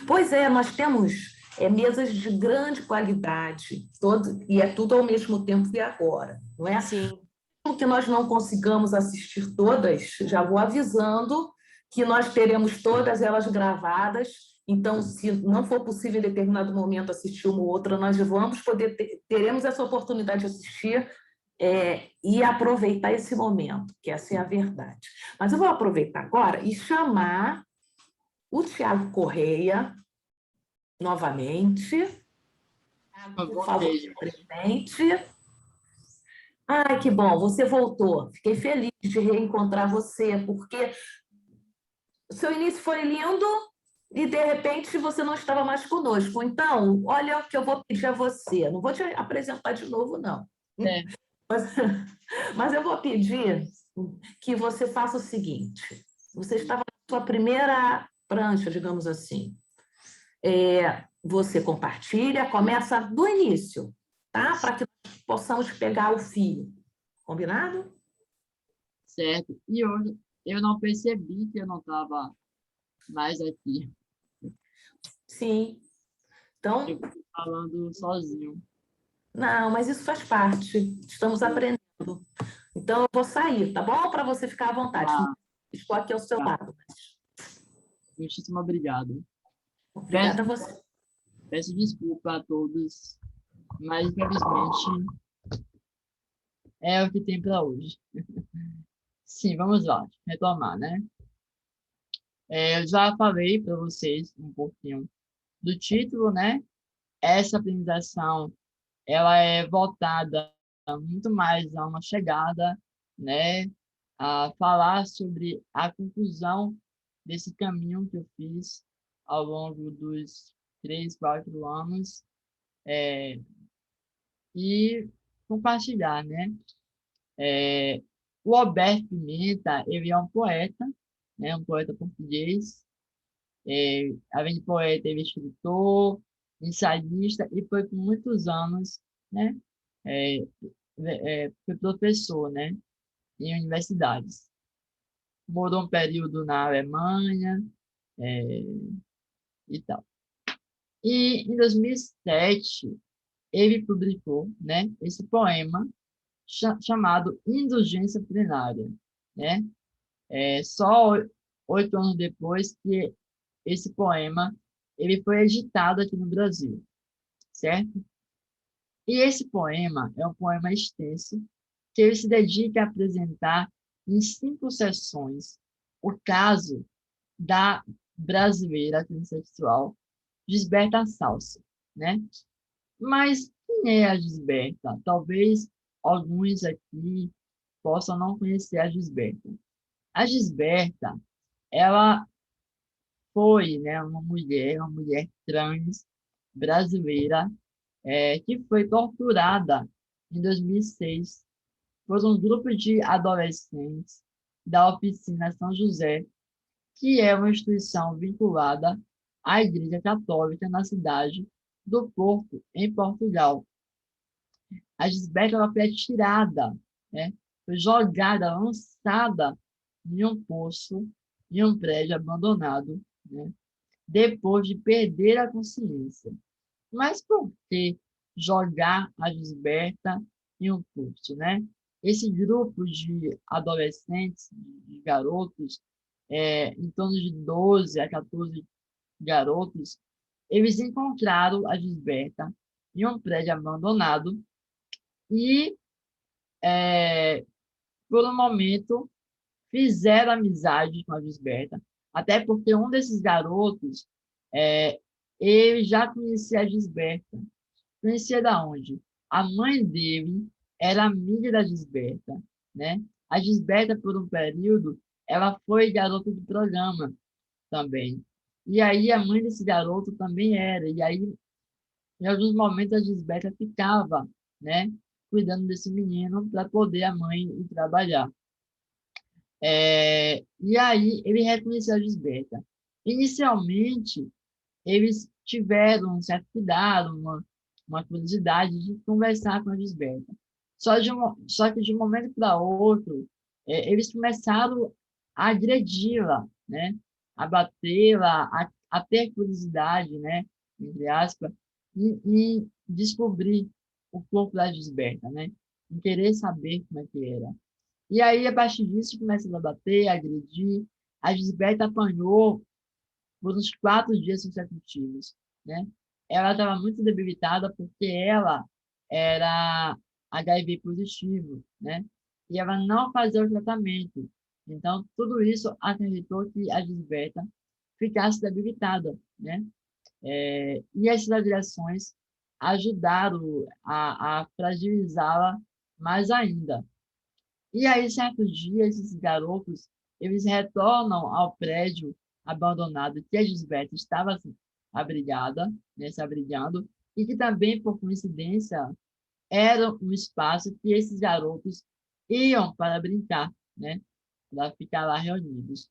Pois é, nós temos mesas de grande qualidade, e é tudo ao mesmo tempo e agora, não é? Sim. Que nós não consigamos assistir todas, já vou avisando que nós teremos todas elas gravadas. Então, se não for possível em determinado momento assistir uma ou outra, nós vamos poder teremos essa oportunidade de assistir e aproveitar esse momento, que essa é a verdade. Mas eu vou aproveitar agora e chamar o Tiago Correia novamente. Por favor, se presente. Ai, que bom, você voltou. Fiquei feliz de reencontrar você, porque o seu início foi lindo e, de repente, você não estava mais conosco. Então, olha o que eu vou pedir a você. Não vou te apresentar de novo, não. É. Mas eu vou pedir que você faça o seguinte. Você estava na sua primeira prancha, digamos assim. Você compartilha, começa do início, tá? Para que possamos pegar o fio. Combinado? Certo. E hoje eu não percebi que eu não estava mais aqui. Sim. Então, Eu fui falando sozinho. não, mas isso faz parte. Estamos aprendendo. Então, eu vou sair, tá bom? Para você ficar à vontade. Ah, Estou aqui ao seu tá. lado. Muitíssimo obrigado. Obrigada a você. Peço desculpa a todos, mas infelizmente é o que tem para hoje. Sim, vamos lá, retomar, né? Eu já falei para vocês um pouquinho do título, né? Essa apresentação, ela é voltada muito mais a uma chegada, né? A falar sobre a conclusão desse caminho que eu fiz ao longo dos 3, 4 anos, e compartilhar, né? O Alberto Pimenta, ele é um poeta, né? Um poeta português. Além de poeta, ele é escritor, ensaísta e foi por muitos anos, né? É, foi professor, né? Em universidades. Morou um período na Alemanha, é, e tal. E em 2007, ele publicou, né? Esse poema chamado Indulgência Plenária, né? Só 8 anos depois que esse poema ele foi editado aqui no Brasil, certo? E esse poema é um poema extenso que ele se dedica a apresentar em 5 sessões o caso da brasileira transexual Gisberta Salsa, né? Mas quem é a Gisberta? Talvez alguns aqui possam não conhecer a Gisberta. A Gisberta, ela foi, né, uma mulher trans brasileira, que foi torturada em 2006 por um grupo de adolescentes da Oficina São José, que é uma instituição vinculada à Igreja Católica na cidade do Porto, em Portugal. A Gisberta ela foi atirada, né? Foi jogada, lançada em um poço, em um prédio abandonado, né? Depois de perder a consciência. Mas por que jogar a Gisberta em um poço, né? Esse grupo de adolescentes, de garotos, em torno de 12 a 14 garotos, eles encontraram a Gisberta em um prédio abandonado e, por um momento, fizeram amizade com a Gisberta, até porque um desses garotos, ele já conhecia a Gisberta. Conhecia da onde? A mãe dele era amiga da Gisberta, né? A Gisberta, por um período, ela foi garota de programa também. E aí a mãe desse garoto também era. E aí, em alguns momentos, a Gisberta ficava, né, cuidando desse menino para poder a mãe ir trabalhar. E aí ele reconheceu a Gisberta. Inicialmente, eles tiveram um certo cuidado, uma curiosidade de conversar com a Gisberta. Só que de um momento para outro, eles começaram a agredi-la, né? A batê-la, a ter curiosidade, né? Entre aspas, em descobrir o corpo da Gisberta, né? Em querer saber como é que era. E aí, a partir disso, começa a bater, a agredir, A Gisberta apanhou por uns 4 dias consecutivos, né? Ela estava muito debilitada porque ela era HIV positivo, né? E ela não fazia o tratamento. Então, tudo isso acarretou que a Gisberta ficasse debilitada, né? E essas agressões ajudaram a fragilizá-la mais ainda. E aí, certos dias, esses garotos, eles retornam ao prédio abandonado que a Gisberta estava abrigada, né, se abrigando, e que também, por coincidência, era um espaço que esses garotos iam para brincar, né, para ficar lá reunidos.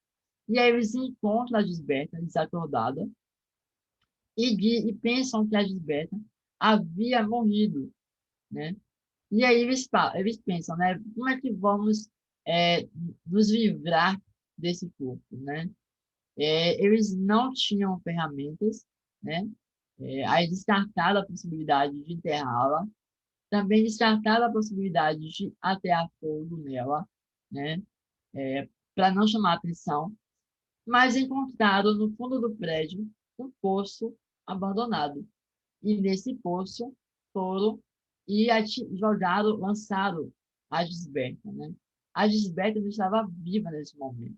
E aí eles encontram a Gisberta desacordada e pensam que a Gisberta havia morrido, né? E aí eles pensam, né? Como é que vamos nos livrar desse corpo, né? Eles não tinham ferramentas, né? Aí descartaram a possibilidade de enterrá-la, também descartaram a possibilidade de atear fogo nela, né? Para não chamar atenção, mas encontraram no fundo do prédio um poço abandonado. E nesse poço foram e jogaram, lançaram a Gisberta, né? A Gisberta não estava viva nesse momento,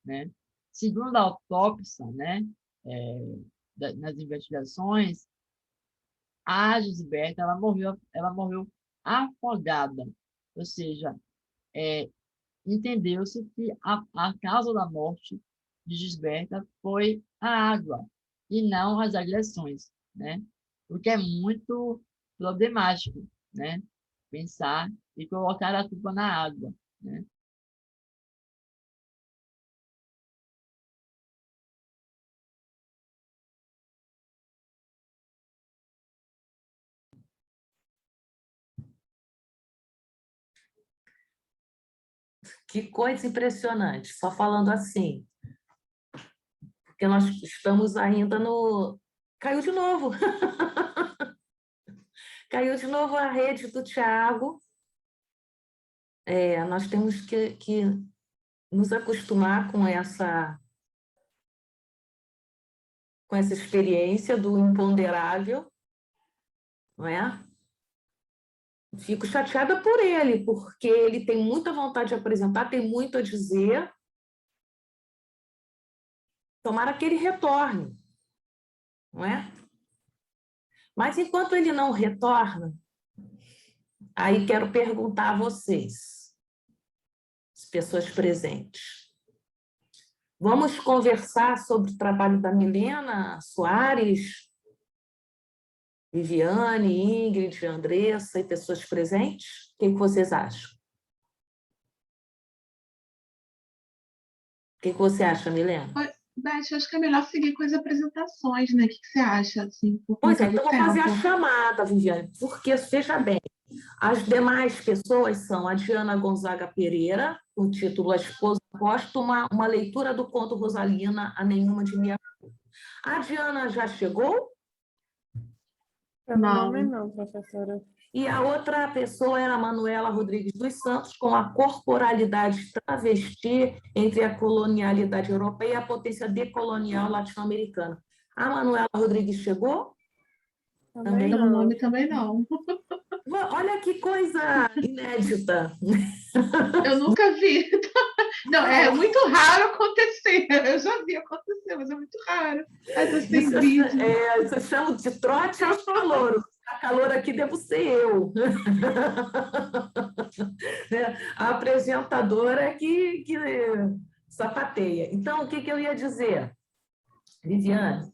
né? Segundo a autópsia, né, nas investigações, a Gisberta ela morreu afogada, ou seja, entendeu-se que a causa da morte de Gisberta foi a água e não as agressões, né? O que é muito problemático, né? Pensar e colocar a culpa na água, né? Que coisa impressionante, só falando assim, porque nós estamos ainda no... Caiu de novo. Caiu de novo a rede do Tiago. Nós temos que nos acostumar com essa experiência do imponderável, não é? Fico chateada por ele, porque ele tem muita vontade de apresentar, tem muito a dizer. Tomara que ele retorne, não é? Mas enquanto ele não retorna, aí quero perguntar a vocês, as pessoas presentes. Vamos conversar sobre o trabalho da Milena Soares, Viviane, Ingrid, Andressa e pessoas presentes? O que vocês acham? O que você acha, Milena? Beth, acho que é melhor seguir com as apresentações, né? O que você acha, assim, por Pois conta é, do então vou fazer a tempo? chamada, Viviane, porque, veja bem, as demais pessoas são a Diana Gonzaga Pereira, o título A Esposa Póstuma, uma leitura do conto Rosalina, a nenhuma de minha. A Diana já chegou? Pelo Não. nome não, professora. E a outra pessoa era a Manuela Rodrigues dos Santos, com a corporalidade travesti entre a colonialidade europeia e a potência decolonial latino-americana. A Manuela Rodrigues chegou? Também Pelo não. nome também não. Olha que coisa inédita. Eu nunca vi. Não, é muito raro acontecer. Eu já vi acontecer, mas é muito raro. Aí você tem vídeo. Isso eu chamo de trote aos calouros. A calor aqui devo ser eu. A apresentadora é que sapateia. Então, o que eu ia dizer? Viviane,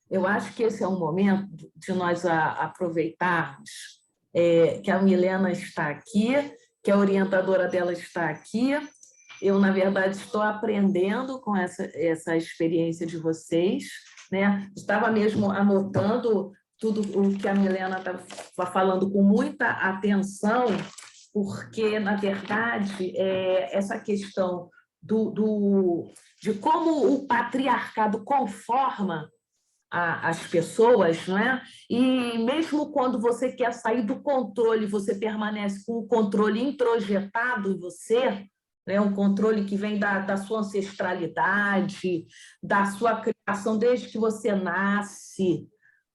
eu acho que esse é um momento de nós aproveitarmos que a Milena está aqui, que a orientadora dela está aqui. Eu, na verdade, estou aprendendo com essa experiência de vocês, né? Estava mesmo anotando tudo o que a Milena estava falando com muita atenção, porque, na verdade, essa questão de como o patriarcado conforma as pessoas, não é? E mesmo quando você quer sair do controle, você permanece com o controle introjetado em você, né? Um controle que vem da sua ancestralidade, da sua criação desde que você nasce,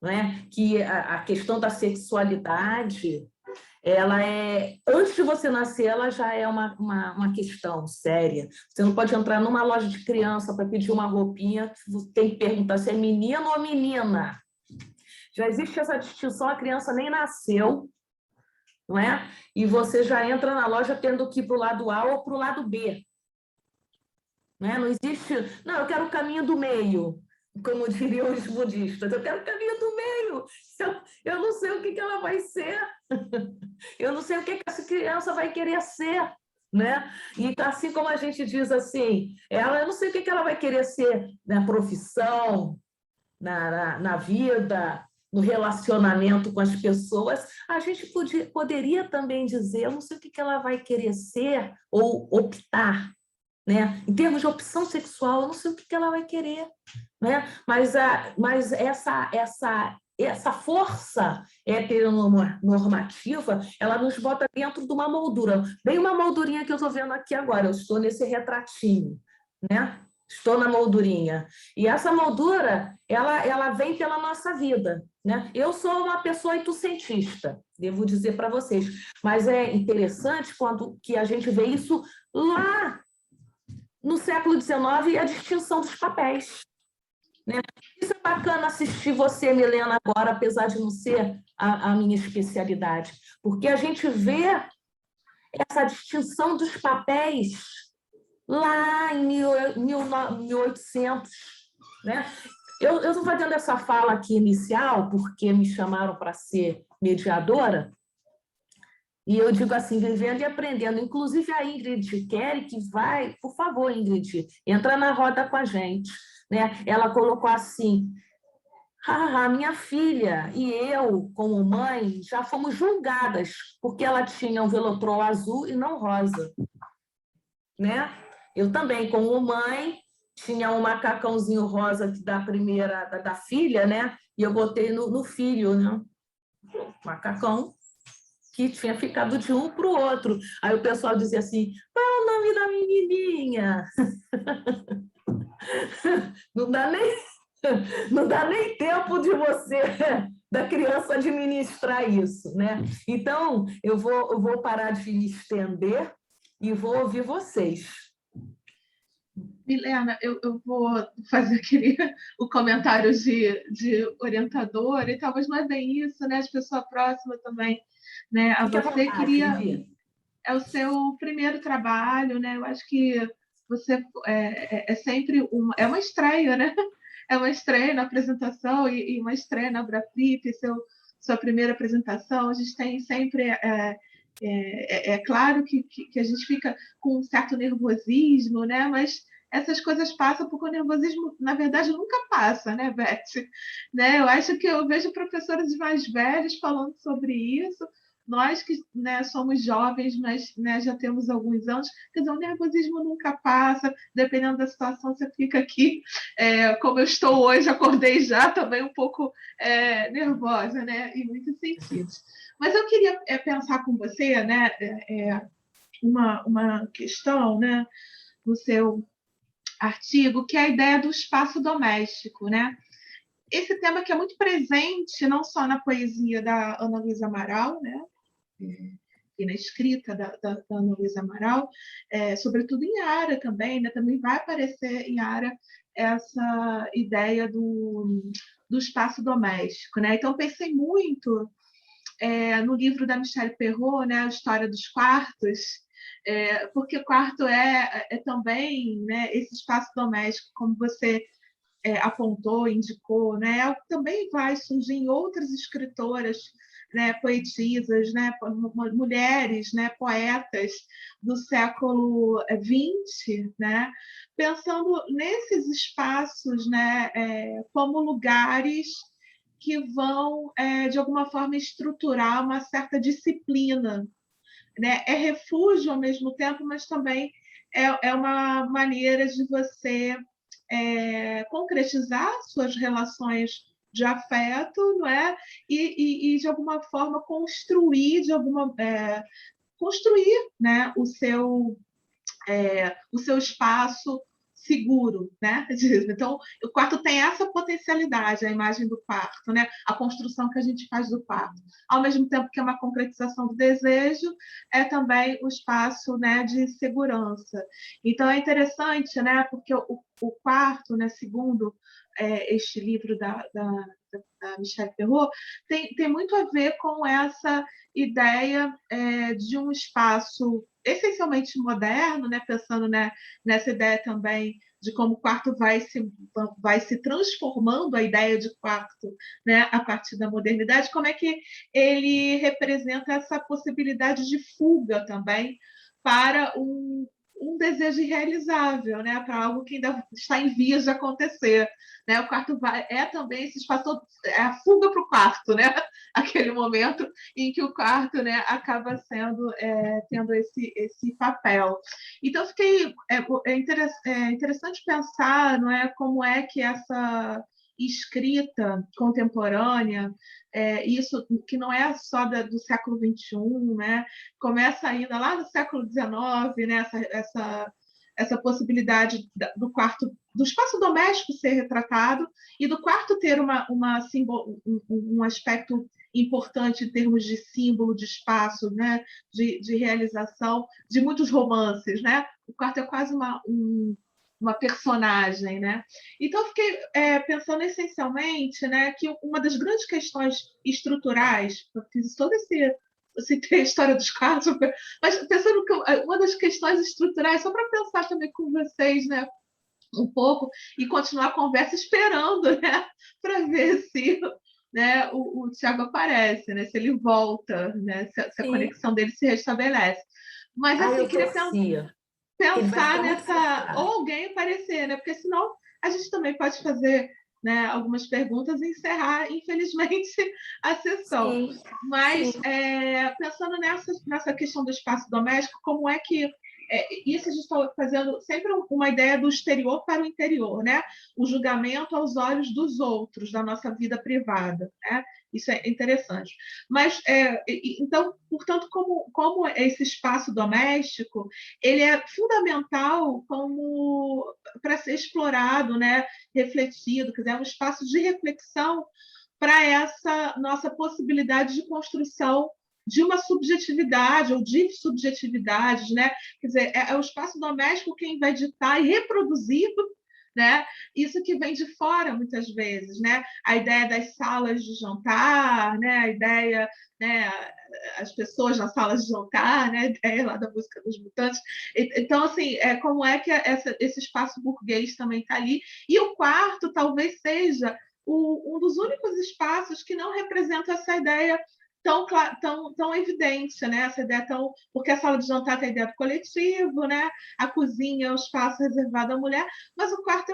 né? Que a questão da sexualidade, ela antes de você nascer, ela já é uma questão séria. Você não pode entrar numa loja de criança para pedir uma roupinha, você tem que perguntar se é menino ou menina. Já existe essa distinção, a criança nem nasceu, não é? E você já entra na loja tendo que ir para o lado A ou para o lado B. Não é? Não existe... Não, eu quero o caminho do meio, como diriam os budistas. Eu quero o caminho do meio. Eu não sei o que ela vai ser. Eu não sei o que essa criança vai querer ser. Né? E assim como a gente diz assim, eu não sei o que ela vai querer ser na profissão, na vida, no relacionamento com as pessoas, a gente poderia também dizer, eu não sei o que ela vai querer ser ou optar, né? Em termos de opção sexual, eu não sei o que ela vai querer, né? Mas essa força heteronormativa, ela nos bota dentro de uma moldura, bem uma moldurinha que eu estou vendo aqui agora, eu estou nesse retratinho, né? Estou na moldurinha. E essa moldura, ela vem pela nossa vida, né? Eu sou uma pessoa oitocentista, devo dizer para vocês, mas é interessante quando que a gente vê isso lá no século XIX, a distinção dos papéis, né? Isso é bacana assistir você, Milena, agora, apesar de não ser a minha especialidade, porque a gente vê essa distinção dos papéis lá em 1800, né? Eu estou fazendo essa fala aqui inicial porque me chamaram para ser mediadora, e eu digo assim, vivendo e aprendendo. Inclusive a Ingrid Kelly, que vai, por favor, Ingrid, entra na roda com a gente, né? Ela colocou assim, minha filha e eu, como mãe, já fomos julgadas porque ela tinha um velotrol azul e não rosa, né? Eu também, como mãe, tinha um macacãozinho rosa da filha, né? E eu botei no filho, né? Macacão que tinha ficado de um para o outro. Aí o pessoal dizia assim, qual é o nome da menininha? Não dá nem tempo de você, da criança, administrar isso, né? Então, eu vou parar de me estender e vou ouvir vocês. Milena, eu vou fazer o comentário de orientadora e talvez não é bem isso, né? De pessoa próxima também, né? A você é o seu primeiro trabalho, né? Eu acho que você sempre uma estreia, né? É uma estreia na apresentação e uma estreia na Abraflip, sua primeira apresentação. A gente tem sempre claro que a gente fica com um certo nervosismo, né? Mas essas coisas passam porque o nervosismo, na verdade, nunca passa, né, Beth? Né? Eu acho que eu vejo professores mais velhos falando sobre isso, nós que, né, somos jovens, mas, né, já temos alguns anos, quer dizer, o nervosismo nunca passa, dependendo da situação, você fica aqui, como eu estou hoje, acordei já também um pouco nervosa, né, em muitos sentidos. Mas eu queria pensar com você, né, uma questão, né, no seu artigo, que é a ideia do espaço doméstico, né? Esse tema que é muito presente não só na poesia da Ana Luísa Amaral, né? E na escrita da Ana Luísa Amaral, sobretudo em Ara também, né? Também vai aparecer em Ara essa ideia do espaço doméstico, né? Então pensei muito no livro da Michelle Perrault, né? A História dos Quartos, porque o quarto é também, né, esse espaço doméstico, como você apontou, indicou, né, é o que também vai surgir em outras escritoras, né, poetisas, né, mulheres, né, poetas do século XX, né, pensando nesses espaços, né, como lugares que vão, de alguma forma, estruturar uma certa disciplina, né? É refúgio ao mesmo tempo, mas também é uma maneira de você concretizar suas relações de afeto, não é? E de alguma forma construir, construir, né, o seu espaço seguro, né? Então, o quarto tem essa potencialidade, a imagem do quarto, né? A construção que a gente faz do quarto. Ao mesmo tempo que é uma concretização do desejo, é também o espaço, né, de segurança. Então, é interessante, né? Porque o quarto, né, segundo este livro da Michelle Perrault, tem muito a ver com essa ideia de um espaço essencialmente moderno, né? Pensando, né, nessa ideia também de como o quarto vai se transformando, a ideia de quarto, né, a partir da modernidade, como é que ele representa essa possibilidade de fuga também para um desejo irrealizável, né, para algo que ainda está em vias de acontecer. Né? O quarto é também esse espaço, é a fuga para o quarto, né? Aquele momento em que o quarto, né, acaba tendo esse papel. Então, é interessante pensar, não é, como é que essa escrita contemporânea, isso que não é só do século XXI, né? Começa ainda lá no século XIX, né? Essa possibilidade do quarto, do espaço doméstico ser retratado e do quarto ter um aspecto importante em termos de símbolo, de espaço, né? de realização, de muitos romances, né? O quarto é quase uma personagem, né? Então, eu fiquei pensando essencialmente, né, que uma das grandes questões estruturais, eu fiz todo citei a história dos quartos, mas pensando que uma das questões estruturais, só para pensar também com vocês, né, um pouco, e continuar a conversa esperando, né, para ver se, né, o Tiago aparece, né, se ele volta, né, se a conexão dele se restabelece. Mas assim, eu queria pensar ou alguém aparecer, né? Porque senão a gente também pode fazer, né, algumas perguntas e encerrar, infelizmente, a sessão. Sim, Mas sim. Pensando nessa questão do espaço doméstico, como é que isso a gente está fazendo sempre uma ideia do exterior para o interior, né? O julgamento aos olhos dos outros, da nossa vida privada, né? Isso é interessante. Mas, então, portanto, como esse espaço doméstico, ele é fundamental para ser explorado, né? Refletido, quer dizer, é um espaço de reflexão para essa nossa possibilidade de construção de uma subjetividade ou de subjetividades, né? Quer dizer, é o espaço doméstico quem vai ditar e reproduzir, né? Isso que vem de fora muitas vezes, né? A ideia das salas de jantar, né? A ideia, né? As pessoas nas salas de jantar, né? A ideia lá da música dos Mutantes. Então, assim, como é que esse espaço burguês também está ali? E o quarto talvez seja um dos únicos espaços que não representa essa ideia tão evidente, né? Essa ideia porque a sala de jantar tem a ideia do coletivo, né? A cozinha é o espaço reservado à mulher, mas o quarto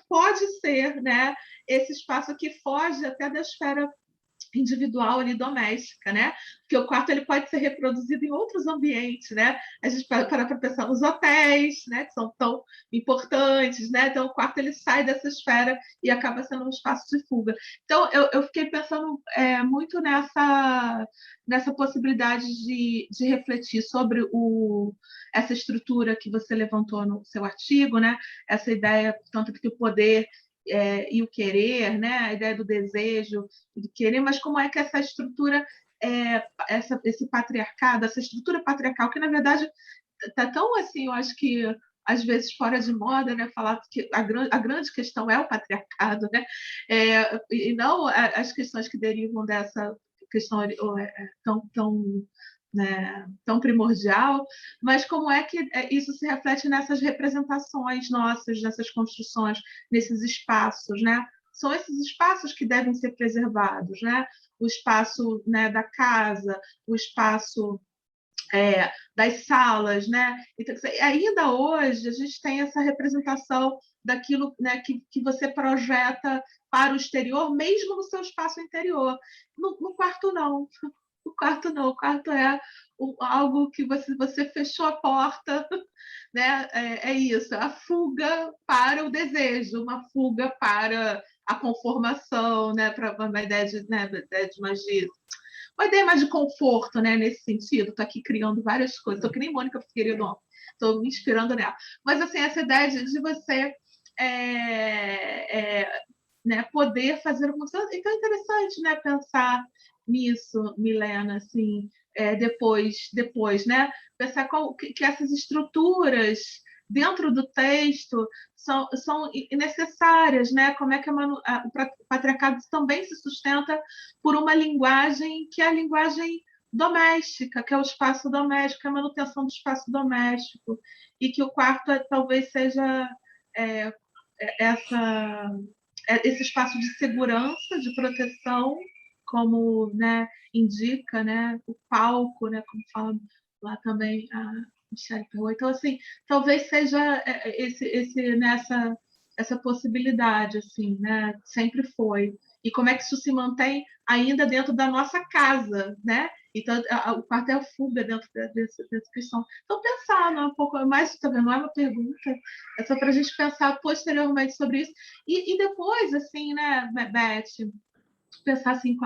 pode ser, né? Esse espaço que foge até da esfera individual ali doméstica, né? Porque o quarto ele pode ser reproduzido em outros ambientes, né? A gente para pensar nos hotéis, né? Que são tão importantes, né? Então o quarto ele sai dessa esfera e acaba sendo um espaço de fuga. Então eu fiquei pensando muito nessa possibilidade de refletir sobre essa estrutura que você levantou no seu artigo, né? Essa ideia, portanto, que o poder e o querer, né? A ideia do desejo e do querer, mas como é que essa estrutura, esse patriarcado, essa estrutura patriarcal, que na verdade está tão assim, eu acho que às vezes fora de moda, né? Falar que a grande questão é o patriarcado, né? E não as questões que derivam dessa questão né, tão primordial, mas como é que isso se reflete nessas representações nossas, nessas construções, nesses espaços, né? São esses espaços que devem ser preservados, né? O espaço, né, da casa, o espaço das salas, né? Então, ainda hoje a gente tem essa representação daquilo, né, que você projeta para o exterior, mesmo no seu espaço interior. No quarto não. O quarto não, o quarto é algo que você fechou a porta, né? É isso, a fuga para o desejo, uma fuga para a conformação, né? Para uma ideia de magia, uma ideia mais de conforto, né, nesse sentido. Estou aqui criando várias coisas. Estou que nem Mônica Figueiredo, estou me inspirando nela. Mas, assim, essa ideia de você né, poder fazer alguma coisa. Então, é interessante, né, pensar nisso, Milena, assim, depois, né? Pensar que essas estruturas dentro do texto são necessárias, né? Como é que o patriarcado também se sustenta por uma linguagem que é a linguagem doméstica, que é o espaço doméstico, que é a manutenção do espaço doméstico, e que o quarto talvez seja esse espaço de segurança, de proteção, como, né, indica, né, o palco, né, como fala lá também a Michelle Perrot. Então, assim, talvez seja essa possibilidade, assim, né, sempre foi. E como é que isso se mantém ainda dentro da nossa casa, né? Então, o quarto é a fuga dentro dessa questão. Então, pensar, né, um pouco mais, também não é uma pergunta, é só para a gente pensar posteriormente sobre isso. E depois, assim, né, Beth, pensar assim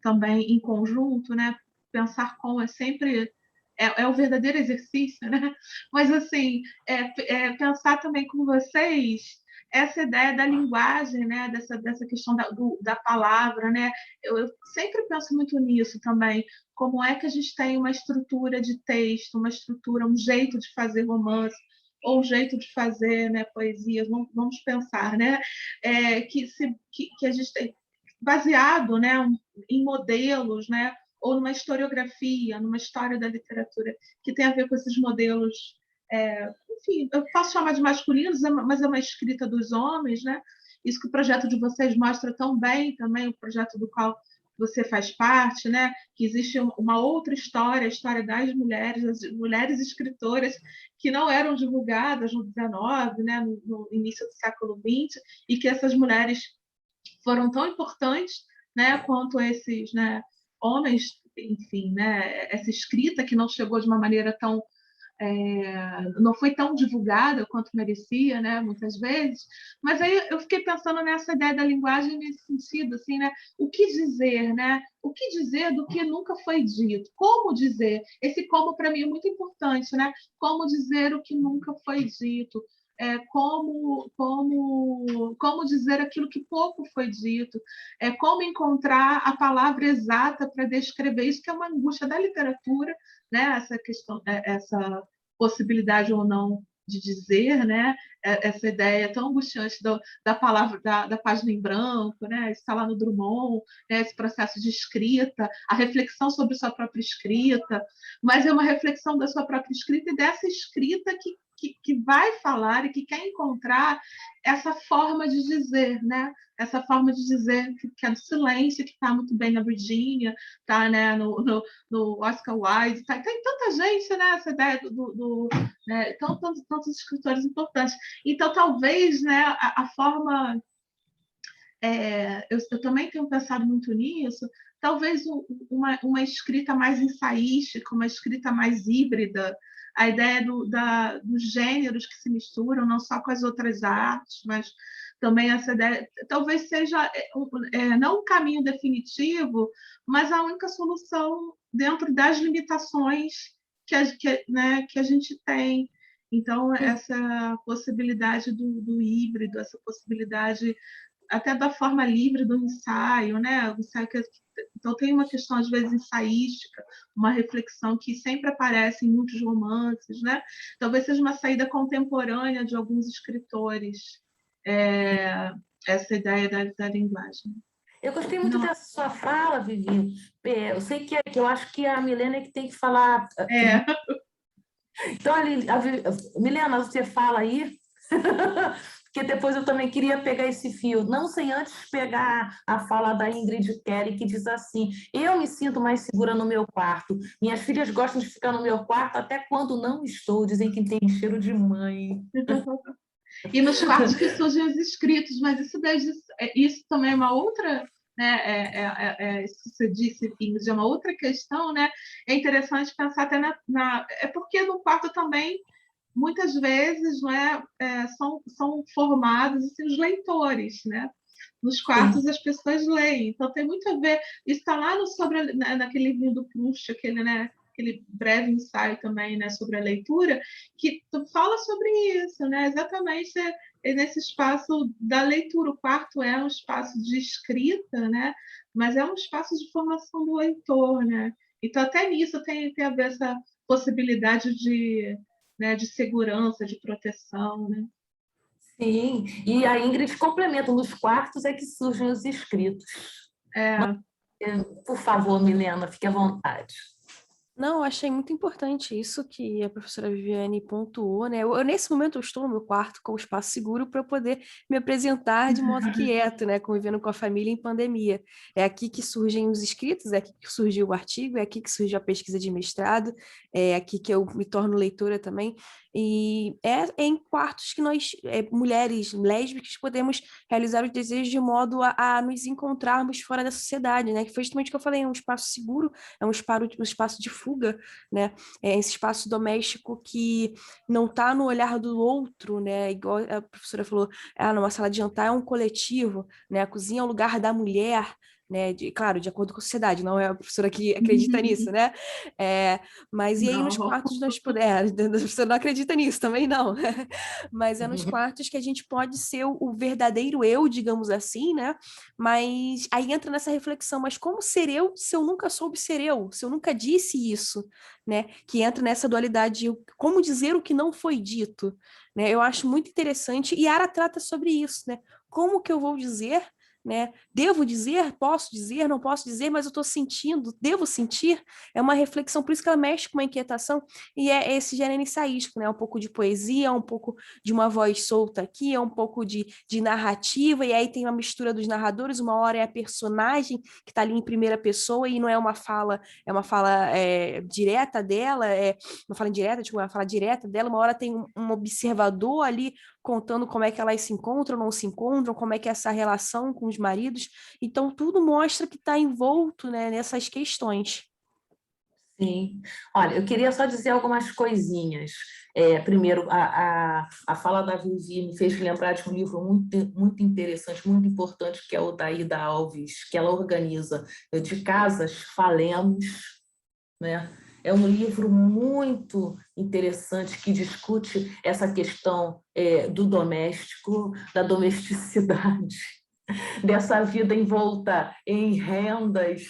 também em conjunto, né? Pensar como é sempre o verdadeiro exercício, né? Mas assim, pensar também com vocês essa ideia da linguagem, né? Dessa questão da palavra, né? Eu sempre penso muito nisso também. Como é que a gente tem uma estrutura de texto, uma estrutura, um jeito de fazer romance, ou um jeito de fazer, né, poesias, vamos pensar, né? Que a gente tem baseado, né, em modelos, né, ou numa historiografia, numa história da literatura que tem a ver com esses modelos, enfim, eu posso chamar de masculinos, mas é uma escrita dos homens, né? Isso que o projeto de vocês mostra tão bem também, o projeto do qual você faz parte, né? Que existe uma outra história, a história das mulheres, as mulheres escritoras que não eram divulgadas no XIX, né? No início do século XX, e que essas mulheres foram tão importantes, né, quanto esses, né, homens, enfim, né, essa escrita que não chegou de uma maneira tão não foi tão divulgada quanto merecia, né, muitas vezes. Mas aí eu fiquei pensando nessa ideia da linguagem nesse sentido, assim, né, o que dizer, né, o que dizer do que nunca foi dito, como dizer, esse como para mim é muito importante, né, como dizer o que nunca foi dito, como dizer aquilo que pouco foi dito, como encontrar a palavra exata para descrever isso, que é uma angústia da literatura, né? Essa questão, essa possibilidade ou não de dizer, né? Essa ideia tão angustiante da palavra, da página em branco, né? Está lá no Drummond, né? Esse processo de escrita, a reflexão sobre sua própria escrita, mas é uma reflexão da sua própria escrita e dessa escrita que vai falar e que quer encontrar essa forma de dizer, né? Essa forma de dizer que é do silêncio, que está muito bem na Virginia, está, né, no Oscar Wilde, tá, tem tanta gente, né? Essa ideia né, tantos escritores importantes. Então, talvez, né, a forma... eu também tenho pensado muito nisso, talvez uma escrita mais ensaística, uma escrita mais híbrida, a ideia dos gêneros que se misturam, não só com as outras artes, mas também essa ideia, talvez seja não um caminho definitivo, mas a única solução dentro das limitações né, que a gente tem. Então, essa possibilidade do híbrido, essa possibilidade até da forma livre do ensaio, né? O ensaio então tem uma questão às vezes ensaística, uma reflexão que sempre aparece em muitos romances, né? Talvez seja uma saída contemporânea de alguns escritores, essa ideia da linguagem. Eu gostei muito dessa sua fala, Vivi. Eu sei que eu acho que a Milena é que tem que falar. Então, Milena, você fala aí, porque depois eu também queria pegar esse fio, não sem antes pegar a fala da Ingrid Kelly, que diz assim: eu me sinto mais segura no meu quarto. Minhas filhas gostam de ficar no meu quarto até quando não estou, dizem que tem cheiro de mãe. E nos quartos que surgem os escritos, mas isso também é uma outra, né? Isso que você disse, Ingrid, é uma outra questão, né? É interessante pensar até é porque no quarto também muitas vezes, não são formados assim, os leitores, né? nos quartos as pessoas leem. Então, tem muito a ver. Isso está lá naquele livro do Proust, aquele breve ensaio também, né, sobre a leitura, que fala sobre isso, né? Exatamente nesse espaço da leitura. O quarto é um espaço de escrita, né? Mas é um espaço de formação do leitor, né? Então, até nisso tem a ver essa possibilidade de segurança, de proteção, né? Sim, e a Ingrid complementa, nos quartos é que surgem os escritos. Por favor, Milena, fique à vontade. Não, eu achei muito importante isso que a professora Viviane pontuou, né? Nesse momento eu estou no meu quarto com o espaço seguro para eu poder me apresentar de modo quieto, né? Convivendo com a família em pandemia. É aqui que surgem os escritos, é aqui que surgiu o artigo, é aqui que surgiu a pesquisa de mestrado, é aqui que eu me torno leitora também. E é em quartos que nós, mulheres lésbicas, podemos realizar os desejos de modo a nos encontrarmos fora da sociedade, né? Que foi justamente o que eu falei, é um espaço seguro, é um espaço de fuga, né? É esse espaço doméstico que não está no olhar do outro, né? Igual a professora falou, numa sala de jantar é um coletivo, né? A cozinha é o lugar da mulher, né? Claro, de acordo com a sociedade, não é a professora que acredita nisso, né? Mas e aí nos quartos nós podemos... a professora não acredita nisso também, não. Mas é nos quartos que a gente pode ser o verdadeiro eu, digamos assim, né? Mas aí entra nessa reflexão, mas como ser eu se eu nunca soube ser eu? Se eu nunca disse isso, né? Que entra nessa dualidade de como dizer o que não foi dito, né? Eu acho muito interessante, e Ara trata sobre isso, né? Como que eu vou dizer, né? Devo dizer, posso dizer, não posso dizer, mas eu estou sentindo, devo sentir? É uma reflexão, por isso que ela mexe com uma inquietação, e é esse gênero ensaístico, né? Um pouco de poesia, um pouco de uma voz solta aqui, é um pouco de narrativa, e aí tem uma mistura dos narradores, uma hora é a personagem que está ali em primeira pessoa, e não é uma fala, é uma fala direta dela, uma fala indireta, tipo, uma fala direta dela, uma hora tem um observador ali contando como é que elas se encontram, não se encontram, como é que é essa relação com os maridos. Então, tudo mostra que está envolto, né, nessas questões. Sim. Olha, eu queria só dizer algumas coisinhas. Primeiro, a fala da Vivi me fez lembrar de um livro muito, muito interessante, muito importante, que é o da Ida Alves, que ela organiza, De Casas Falemos, né? É um livro muito interessante que discute essa questão do doméstico, da domesticidade, dessa vida envolta em rendas,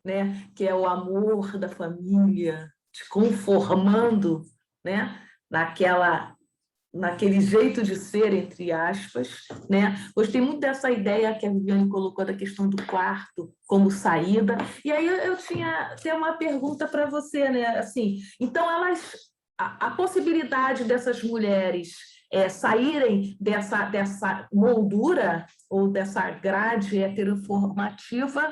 né? Que é o amor da família, te conformando, né? Naquele jeito de ser, entre aspas, né? Gostei muito dessa ideia que a Viviane colocou da questão do quarto como saída. E aí eu tinha uma pergunta para você, né? Assim, então a possibilidade dessas mulheres saírem dessa moldura ou dessa grade heteronormativa,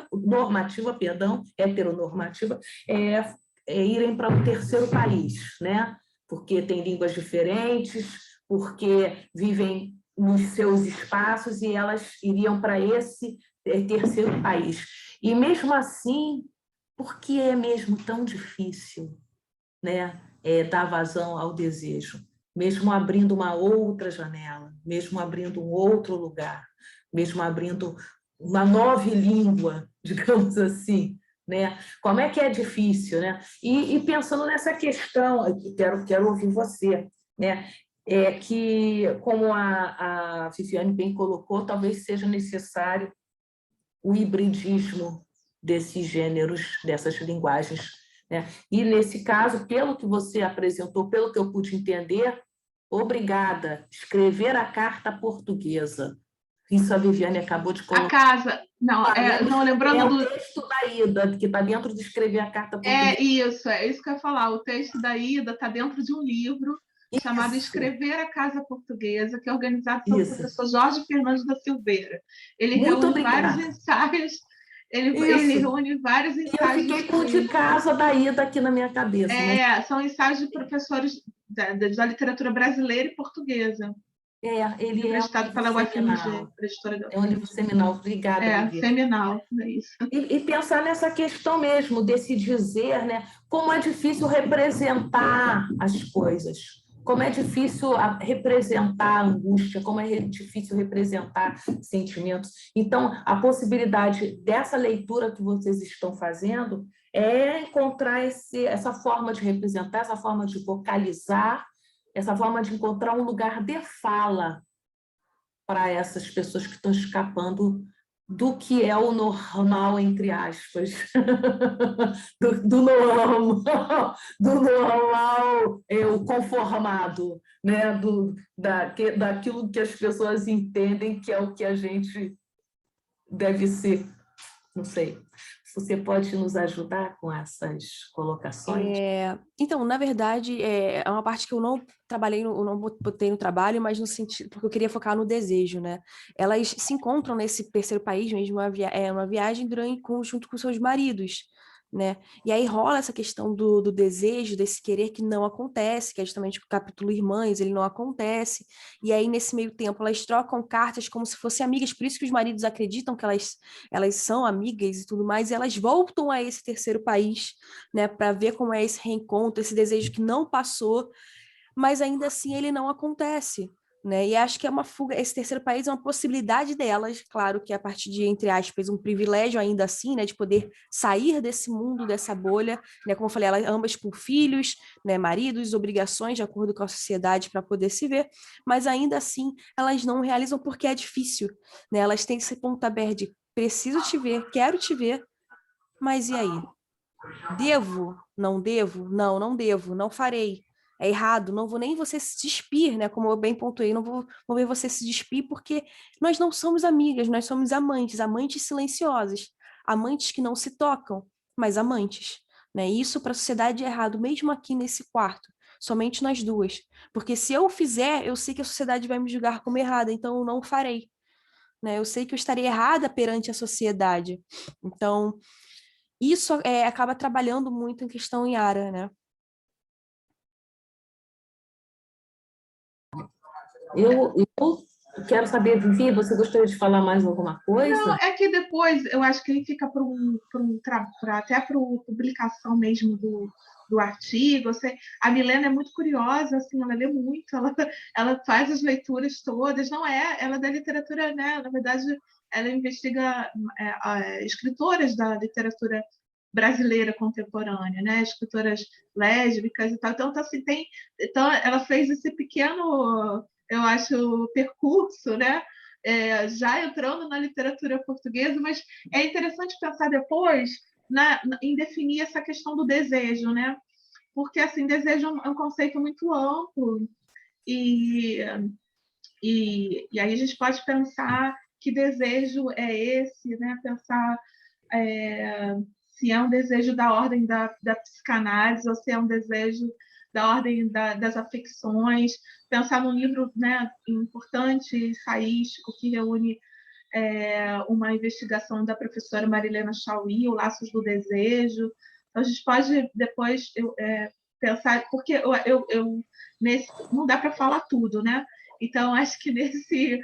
irem para um terceiro país, né? Porque tem línguas diferentes, porque vivem nos seus espaços e elas iriam para esse terceiro país. E mesmo assim, por que é mesmo tão difícil, né, dar vazão ao desejo? Mesmo abrindo uma outra janela, mesmo abrindo um outro lugar, mesmo abrindo uma nova língua, digamos assim, né? Como é que é difícil, né? E pensando nessa questão, quero ouvir você, né? Que, como a Viviane bem colocou, talvez seja necessário o hibridismo desses gêneros, dessas linguagens, né? E, nesse caso, pelo que você apresentou, pelo que eu pude entender, obrigada, escrever a carta portuguesa. Isso a Viviane acabou de colocar. A casa, não, lembrando do texto da Ida, que está dentro de escrever a carta portuguesa. É isso que eu ia falar. O texto da Ida está dentro de um livro chamado Escrever a Casa Portuguesa, que é organizado pelo professor Jorge Fernandes da Silveira. Ele reúne vários ensaios. Ele reúne vários ensaios. Eu fiquei com o de casa da Ida aqui na minha cabeça. São ensaios de professores da literatura brasileira e portuguesa. Ele é emprestado pela UFMG, é um livro seminal. Obrigada, Vivi. Seminal, é isso. E pensar nessa questão mesmo, desse dizer, né? Como é difícil representar as coisas, como é difícil representar a angústia, como é difícil representar sentimentos. Então, a possibilidade dessa leitura que vocês estão fazendo é encontrar essa forma de representar, essa forma de vocalizar, essa forma de encontrar um lugar de fala para essas pessoas que estão escapando do que é o normal, entre aspas, do normal, o conformado, né? Daquilo que as pessoas entendem que é o que a gente deve ser. Não sei. Você pode nos ajudar com essas colocações? Então, na verdade, é uma parte que eu não trabalhei, eu não botei no trabalho, mas no sentido, porque eu queria focar no desejo, né? Elas se encontram nesse terceiro país mesmo, uma viagem junto com seus maridos, né? E aí rola essa questão do desejo, desse querer que não acontece, que é justamente o capítulo Irmãs, ele não acontece, e aí nesse meio tempo elas trocam cartas como se fossem amigas, por isso que os maridos acreditam que elas são amigas e tudo mais, e elas voltam a esse terceiro país, né, para ver como é esse reencontro, esse desejo que não passou, mas ainda assim ele não acontece, né? E acho que é uma fuga, esse terceiro país é uma possibilidade delas, claro que a partir de, entre aspas, um privilégio ainda assim, né, de poder sair desse mundo, dessa bolha, né, como eu falei, elas ambas com filhos, né, maridos, obrigações de acordo com a sociedade para poder se ver, mas ainda assim elas não realizam porque é difícil, né? Elas têm esse pontapé de preciso te ver, quero te ver, mas e aí? Devo? Não devo? Não, não devo, não farei. É errado, não vou nem você se despir, né? Como eu bem pontuei, não vou ver você se despir, porque nós não somos amigas, nós somos amantes, amantes silenciosas, amantes que não se tocam, mas amantes, né? E isso para a sociedade é errado, mesmo aqui nesse quarto, somente nós duas. Porque se eu fizer, eu sei que a sociedade vai me julgar como errada, então eu não farei, né? Eu sei que eu estarei errada perante a sociedade. Então, isso acaba trabalhando muito em questão em área, né? Eu quero saber, Vivi, você gostaria de falar mais alguma coisa? Não, é que depois eu acho que ele fica até para publicação mesmo do artigo. A Milena é muito curiosa, assim, ela lê muito, ela faz as leituras todas, não é? Ela é da literatura, né? Na verdade, ela investiga escritoras da literatura brasileira contemporânea, né? Escritoras lésbicas e tal. Então, assim, então ela fez esse pequeno, eu acho, percurso, né? Já entrando na literatura portuguesa, mas é interessante pensar depois em definir essa questão do desejo, né? Porque assim, desejo é um conceito muito amplo e aí a gente pode pensar que desejo é esse, né? Pensar se é um desejo da ordem da psicanálise ou se é um desejo da ordem das afecções, pensar num livro, né, importante, ensaístico, que reúne uma investigação da professora Marilena Chauí, o Laços do Desejo. Então, a gente pode depois pensar, porque não dá para falar tudo, né? Então, acho que nesse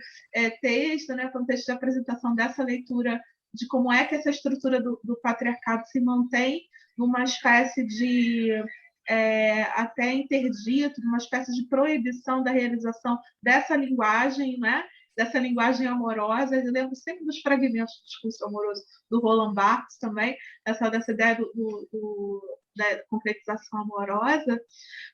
texto, né, contexto de apresentação dessa leitura de como é que essa estrutura do patriarcado se mantém numa espécie de até interdito, numa espécie de proibição da realização dessa linguagem, né? Dessa linguagem amorosa. Eu lembro sempre dos fragmentos do discurso amoroso do Roland Barthes também, dessa ideia da concretização amorosa,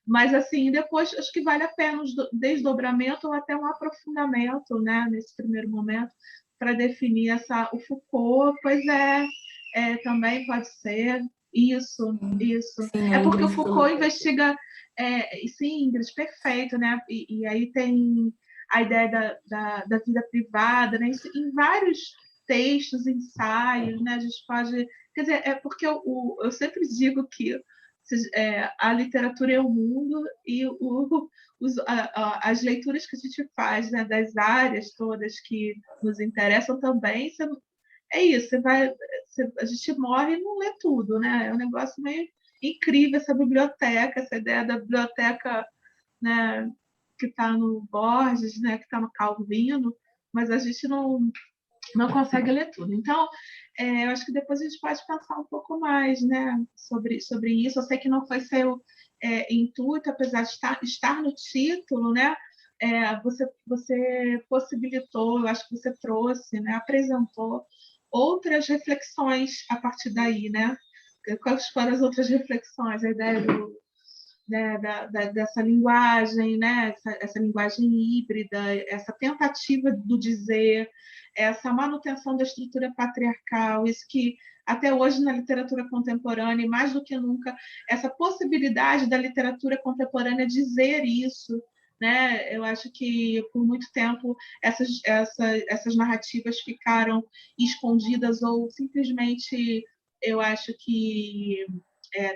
mas assim, depois acho que vale a pena um desdobramento ou até um aprofundamento, né, nesse primeiro momento, para definir o Foucault, pois também pode ser isso. Sim, É porque o Foucault investiga, sim, Ingrid, perfeito, né? E aí tem a ideia da vida privada, né? Isso, em vários textos, ensaios, né? A gente pode, quer dizer, é porque eu sempre digo que a literatura é o mundo e as leituras que a gente faz, né, das áreas todas que nos interessam também, é isso, a gente morre e não lê tudo, né? É um negócio meio incrível essa biblioteca, essa ideia da biblioteca, né, que está no Borges, né, que está no Calvino, mas a gente não consegue ler tudo. Então, eu acho que depois a gente pode pensar um pouco mais, né, sobre isso. Eu sei que não foi seu intuito, apesar de estar no título, né? Você possibilitou, eu acho que você trouxe, né? Apresentou outras reflexões a partir daí, né? Quais foram as outras reflexões? A ideia dessa linguagem, né? Essa linguagem híbrida, essa tentativa do dizer, essa manutenção da estrutura patriarcal, isso que até hoje na literatura contemporânea, e mais do que nunca, essa possibilidade da literatura contemporânea dizer isso, né? Eu acho que por muito tempo essas narrativas ficaram escondidas ou simplesmente, eu acho que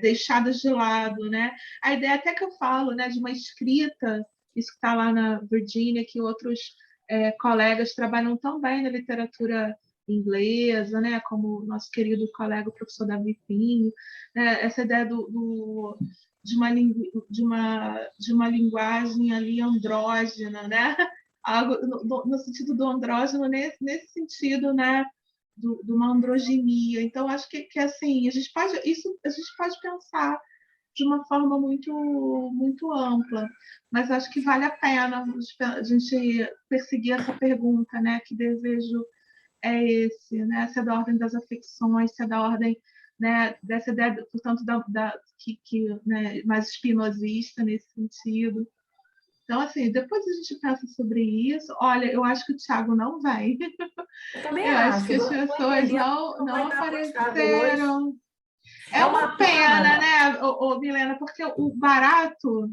deixadas de lado, né? A ideia até que eu falo, né, de uma escrita, isso que está lá na Virgínia, que outros colegas trabalham tão bem na literatura inglesa, né, como o nosso querido colega o professor Davi Pinho, né, essa ideia de uma linguagem ali andrógena, né? Algo no sentido do andrógeno, nesse sentido, né? De uma androginia. Então, acho que assim, a gente pode pensar de uma forma muito, muito ampla, mas acho que vale a pena a gente perseguir essa pergunta, né? Que desejo é esse, né? Se é da ordem das afecções, se é da ordem, né, dessa ideia, portanto, né, mais espinosista nesse sentido. Então, assim, depois a gente pensa sobre isso. Olha, eu acho que o Thiago não vem. Eu também Eu acho que as acho. pessoas não apareceram. É uma pena, né, Milena, porque o barato,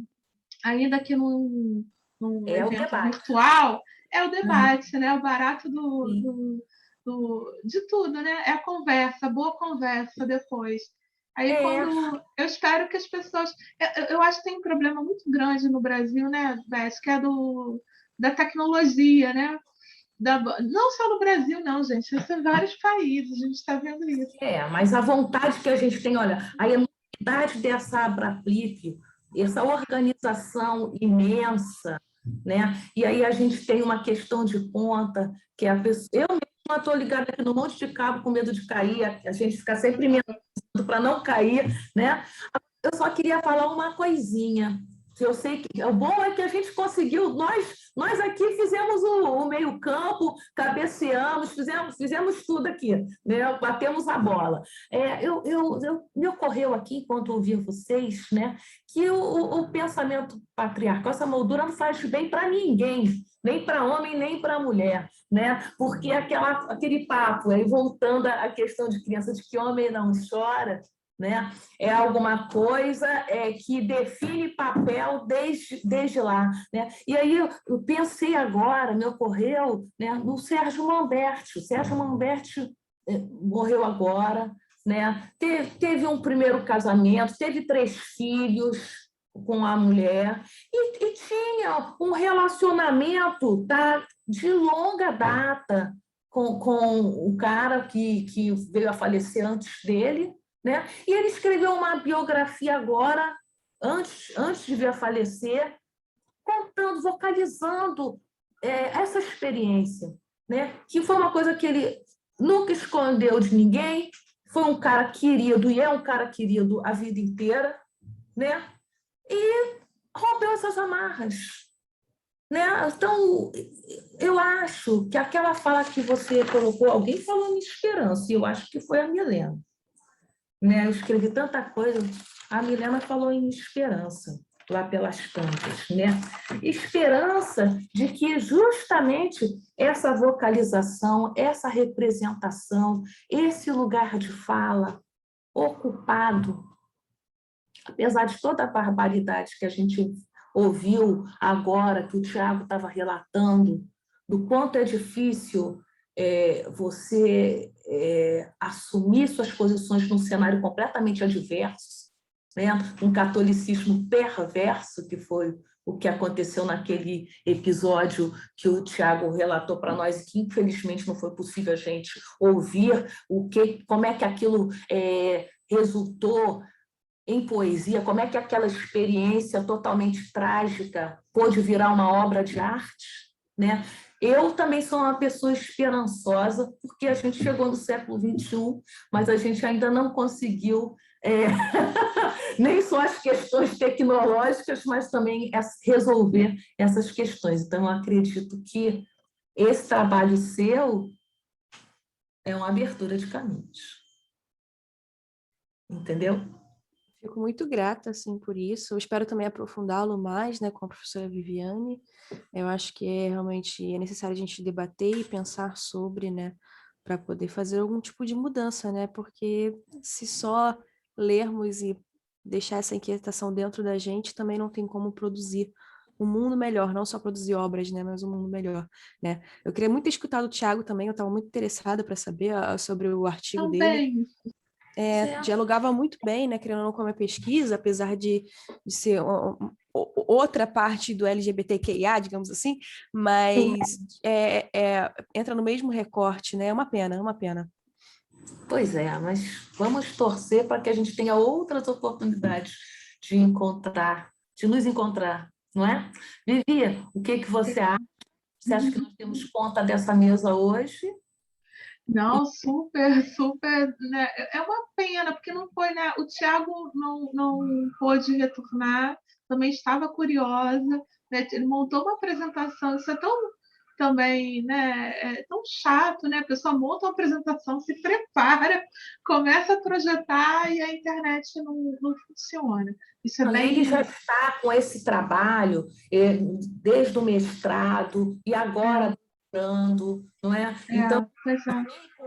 ainda que num evento virtual, é o debate, né? O barato de tudo, né? É a conversa, boa conversa depois. Aí quando eu espero que as pessoas. Eu acho que tem um problema muito grande no Brasil, né, Beth, que é da tecnologia, né? Não só no Brasil, não, gente. Isso em vários países, a gente está vendo isso. Mas a vontade que a gente tem, olha, a enormidade dessa Abraflip, essa organização imensa, né? E aí a gente tem uma questão de ponta, que é a pessoa. Eu mesma estou ligada aqui no monte de cabo com medo de cair, a gente fica sempre mentando para não cair, né? Eu só queria falar uma coisinha. Que eu sei que o bom é que a gente conseguiu, nós aqui fizemos o meio-campo, cabeceamos, fizemos tudo aqui, né? Batemos a bola. Me ocorreu aqui, enquanto ouvia vocês, né, que o pensamento patriarcal, essa moldura não faz bem para ninguém, nem para homem, nem para mulher, né? Porque aquele papo, aí voltando à questão de criança, de que homem não chora, né? É alguma coisa que define papel desde lá, né? E aí eu pensei agora, me ocorreu, né, no Sérgio Manberti. O Sérgio Manberti morreu agora, né? Teve um primeiro casamento, teve 3 filhos com a mulher e tinha um relacionamento de longa data com o cara que veio a falecer antes dele, né? E ele escreveu uma biografia agora, antes de vir a falecer, contando, vocalizando essa experiência, né? Que foi uma coisa que ele nunca escondeu de ninguém, foi um cara querido, e é um cara querido a vida inteira, né? E rompeu essas amarras, né? Então, eu acho que aquela fala que você colocou, alguém falou em esperança, e eu acho que foi a Milena. Né? Eu escrevi tanta coisa, a Milena falou em esperança, lá pelas tantas, né? Esperança de que justamente essa vocalização, essa representação, esse lugar de fala ocupado, apesar de toda a barbaridade que a gente ouviu agora, que o Tiago estava relatando, do quanto é difícil você assumir suas posições num cenário completamente adverso, né? Um catolicismo perverso, que foi o que aconteceu naquele episódio que o Tiago relatou para nós, e que infelizmente não foi possível a gente ouvir como é que aquilo resultou em poesia, como é que aquela experiência totalmente trágica pôde virar uma obra de arte, né? Eu também sou uma pessoa esperançosa, porque a gente chegou no século XXI, mas a gente ainda não conseguiu nem só as questões tecnológicas, mas também resolver essas questões. Então, eu acredito que esse trabalho seu é uma abertura de caminhos. Entendeu? Fico muito grata, assim, por isso. Eu espero também aprofundá-lo mais, né, com a professora Viviane. Eu acho que realmente é necessário a gente debater e pensar sobre, né, para poder fazer algum tipo de mudança, né? Porque se só lermos e deixar essa inquietação dentro da gente, também não tem como produzir um mundo melhor, não só produzir obras, né, mas um mundo melhor, né? Eu queria muito ter escutado o Thiago também, eu estava muito interessada para saber sobre o artigo dele. Também. Dialogava muito bem, né, querendo ou não, com a minha pesquisa, apesar de ser outra parte do LGBTQIA, digamos assim, mas entra no mesmo recorte, né? É uma pena, é uma pena. Pois é, mas vamos torcer para que a gente tenha outras oportunidades de nos encontrar, não é? Vivi, o que você acha? Você acha que nós temos conta dessa mesa hoje? Não, super, super, né? É uma pena, porque não foi, né? O Thiago não pôde retornar, também estava curiosa, né? Ele montou uma apresentação, isso é tão também, né? É tão chato, né? A pessoa monta uma apresentação, se prepara, começa a projetar e a internet não funciona. Isso é Ele já bem. está com esse trabalho desde o mestrado e agora doutorando, não é? Então, Pois é.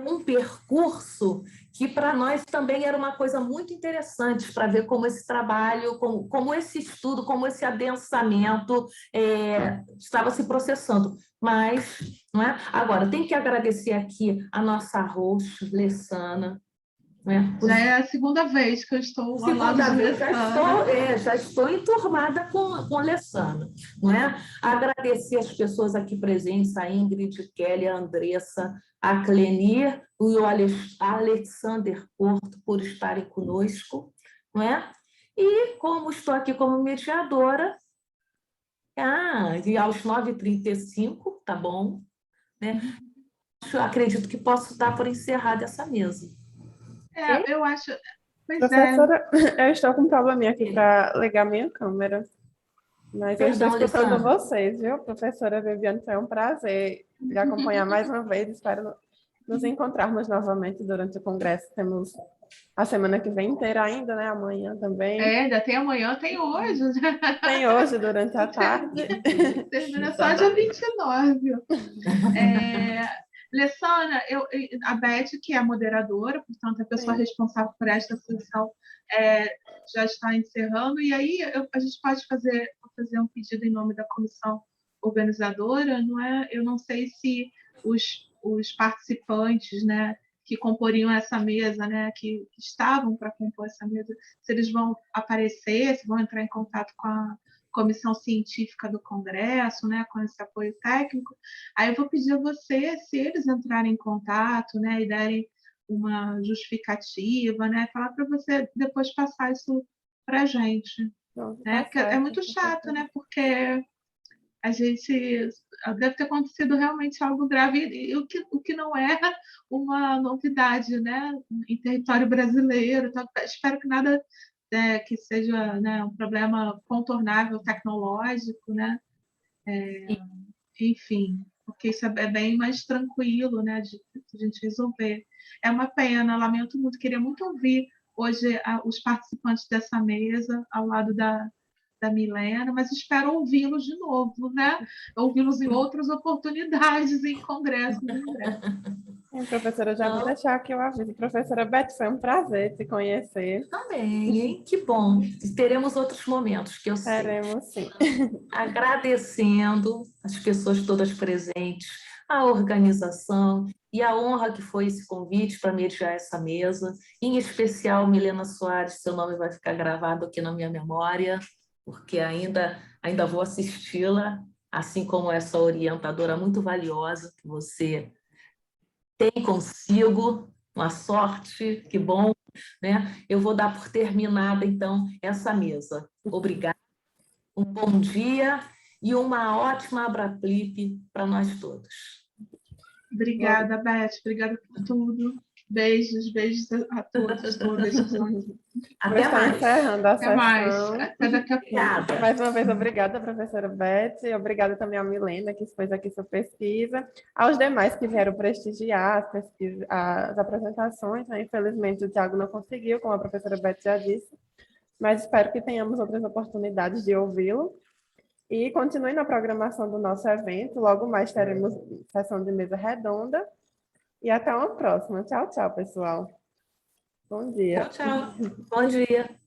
um percurso que para nós também era uma coisa muito interessante para ver como esse trabalho, como esse estudo, como esse adensamento estava se processando. Mas, não é? Agora, tem que agradecer aqui a nossa host, Lessana. Já é a segunda vez que eu estou ao lado de Lessana. Já estou enturmada com a Lessana, não é? Agradecer as pessoas aqui presentes, a Ingrid, Kelly, a Andressa, a Clenir e o Alexander Porto por estarem conosco, não é? E como estou aqui como mediadora, e aos 9h35, tá bom? Né? Eu acredito que posso dar por encerrada essa mesa. Eu acho. Pois Professora, eu estou com um probleminha aqui para ligar minha câmera. Mas eu estou escutando Alessandra. vocês, viu? Professora Viviane, foi um prazer lhe acompanhar mais uma vez. Espero nos encontrarmos novamente durante o congresso. Temos a semana que vem inteira ainda, né? Amanhã também. Ainda tem amanhã, tem hoje. Tem hoje, durante a tarde. Termina só dia 29. Lessana, a Beth, que é a moderadora, portanto, a pessoa responsável por esta sessão, já está encerrando, e aí a gente pode fazer um pedido em nome da comissão organizadora, não é? Eu não sei se os participantes, né, que comporiam essa mesa, né, que estavam para compor essa mesa, se eles vão aparecer, se vão entrar em contato com a comissão científica do Congresso, né, com esse apoio técnico. Aí eu vou pedir a você, se eles entrarem em contato, né, e derem uma justificativa, né, falar para você depois passar isso para a gente. Né? Porque é muito chato, né, porque a gente deve ter acontecido realmente algo grave, e o que não é uma novidade, né, em território brasileiro. Então, espero que nada que seja, né, um problema contornável tecnológico, né? Enfim, porque isso é bem mais tranquilo, né, de a gente resolver. É uma pena, lamento muito, queria muito ouvir hoje os participantes dessa mesa ao lado da Milena, mas espero ouvi-los de novo, né? Ouvi-los em outras oportunidades, em congressos em breve. Professora, já vou deixar aqui o aviso. Professora Beth, foi um prazer te conhecer. Também, hein? Que bom. Teremos outros momentos, que eu sei. Teremos, sim. Agradecendo as pessoas todas presentes, a organização e a honra que foi esse convite para mediar essa mesa. Em especial, Milena Soares, seu nome vai ficar gravado aqui na minha memória, porque ainda vou assisti-la, assim como essa orientadora muito valiosa que você tem consigo, uma sorte, que bom, né? Eu vou dar por terminada, então, essa mesa. Obrigada, um bom dia e uma ótima Abraplip para nós todos. Obrigada, Beth. Obrigada por tudo. Beijos, beijos a todos, todas. Vou Até estar mais. encerrando a Até mais. sessão. Até daqui a pouco. Obrigada. Mais uma vez, obrigada, professora Beth. Obrigada também à Milena, que expôs aqui sua pesquisa. Aos demais que vieram prestigiar as apresentações, né? Infelizmente, o Tiago não conseguiu, como a professora Beth já disse, mas espero que tenhamos outras oportunidades de ouvi-lo. E continue na programação do nosso evento. Logo mais teremos sessão de mesa redonda. E até uma próxima. Tchau, tchau, pessoal. Bom dia. Tchau, tchau. Bom dia.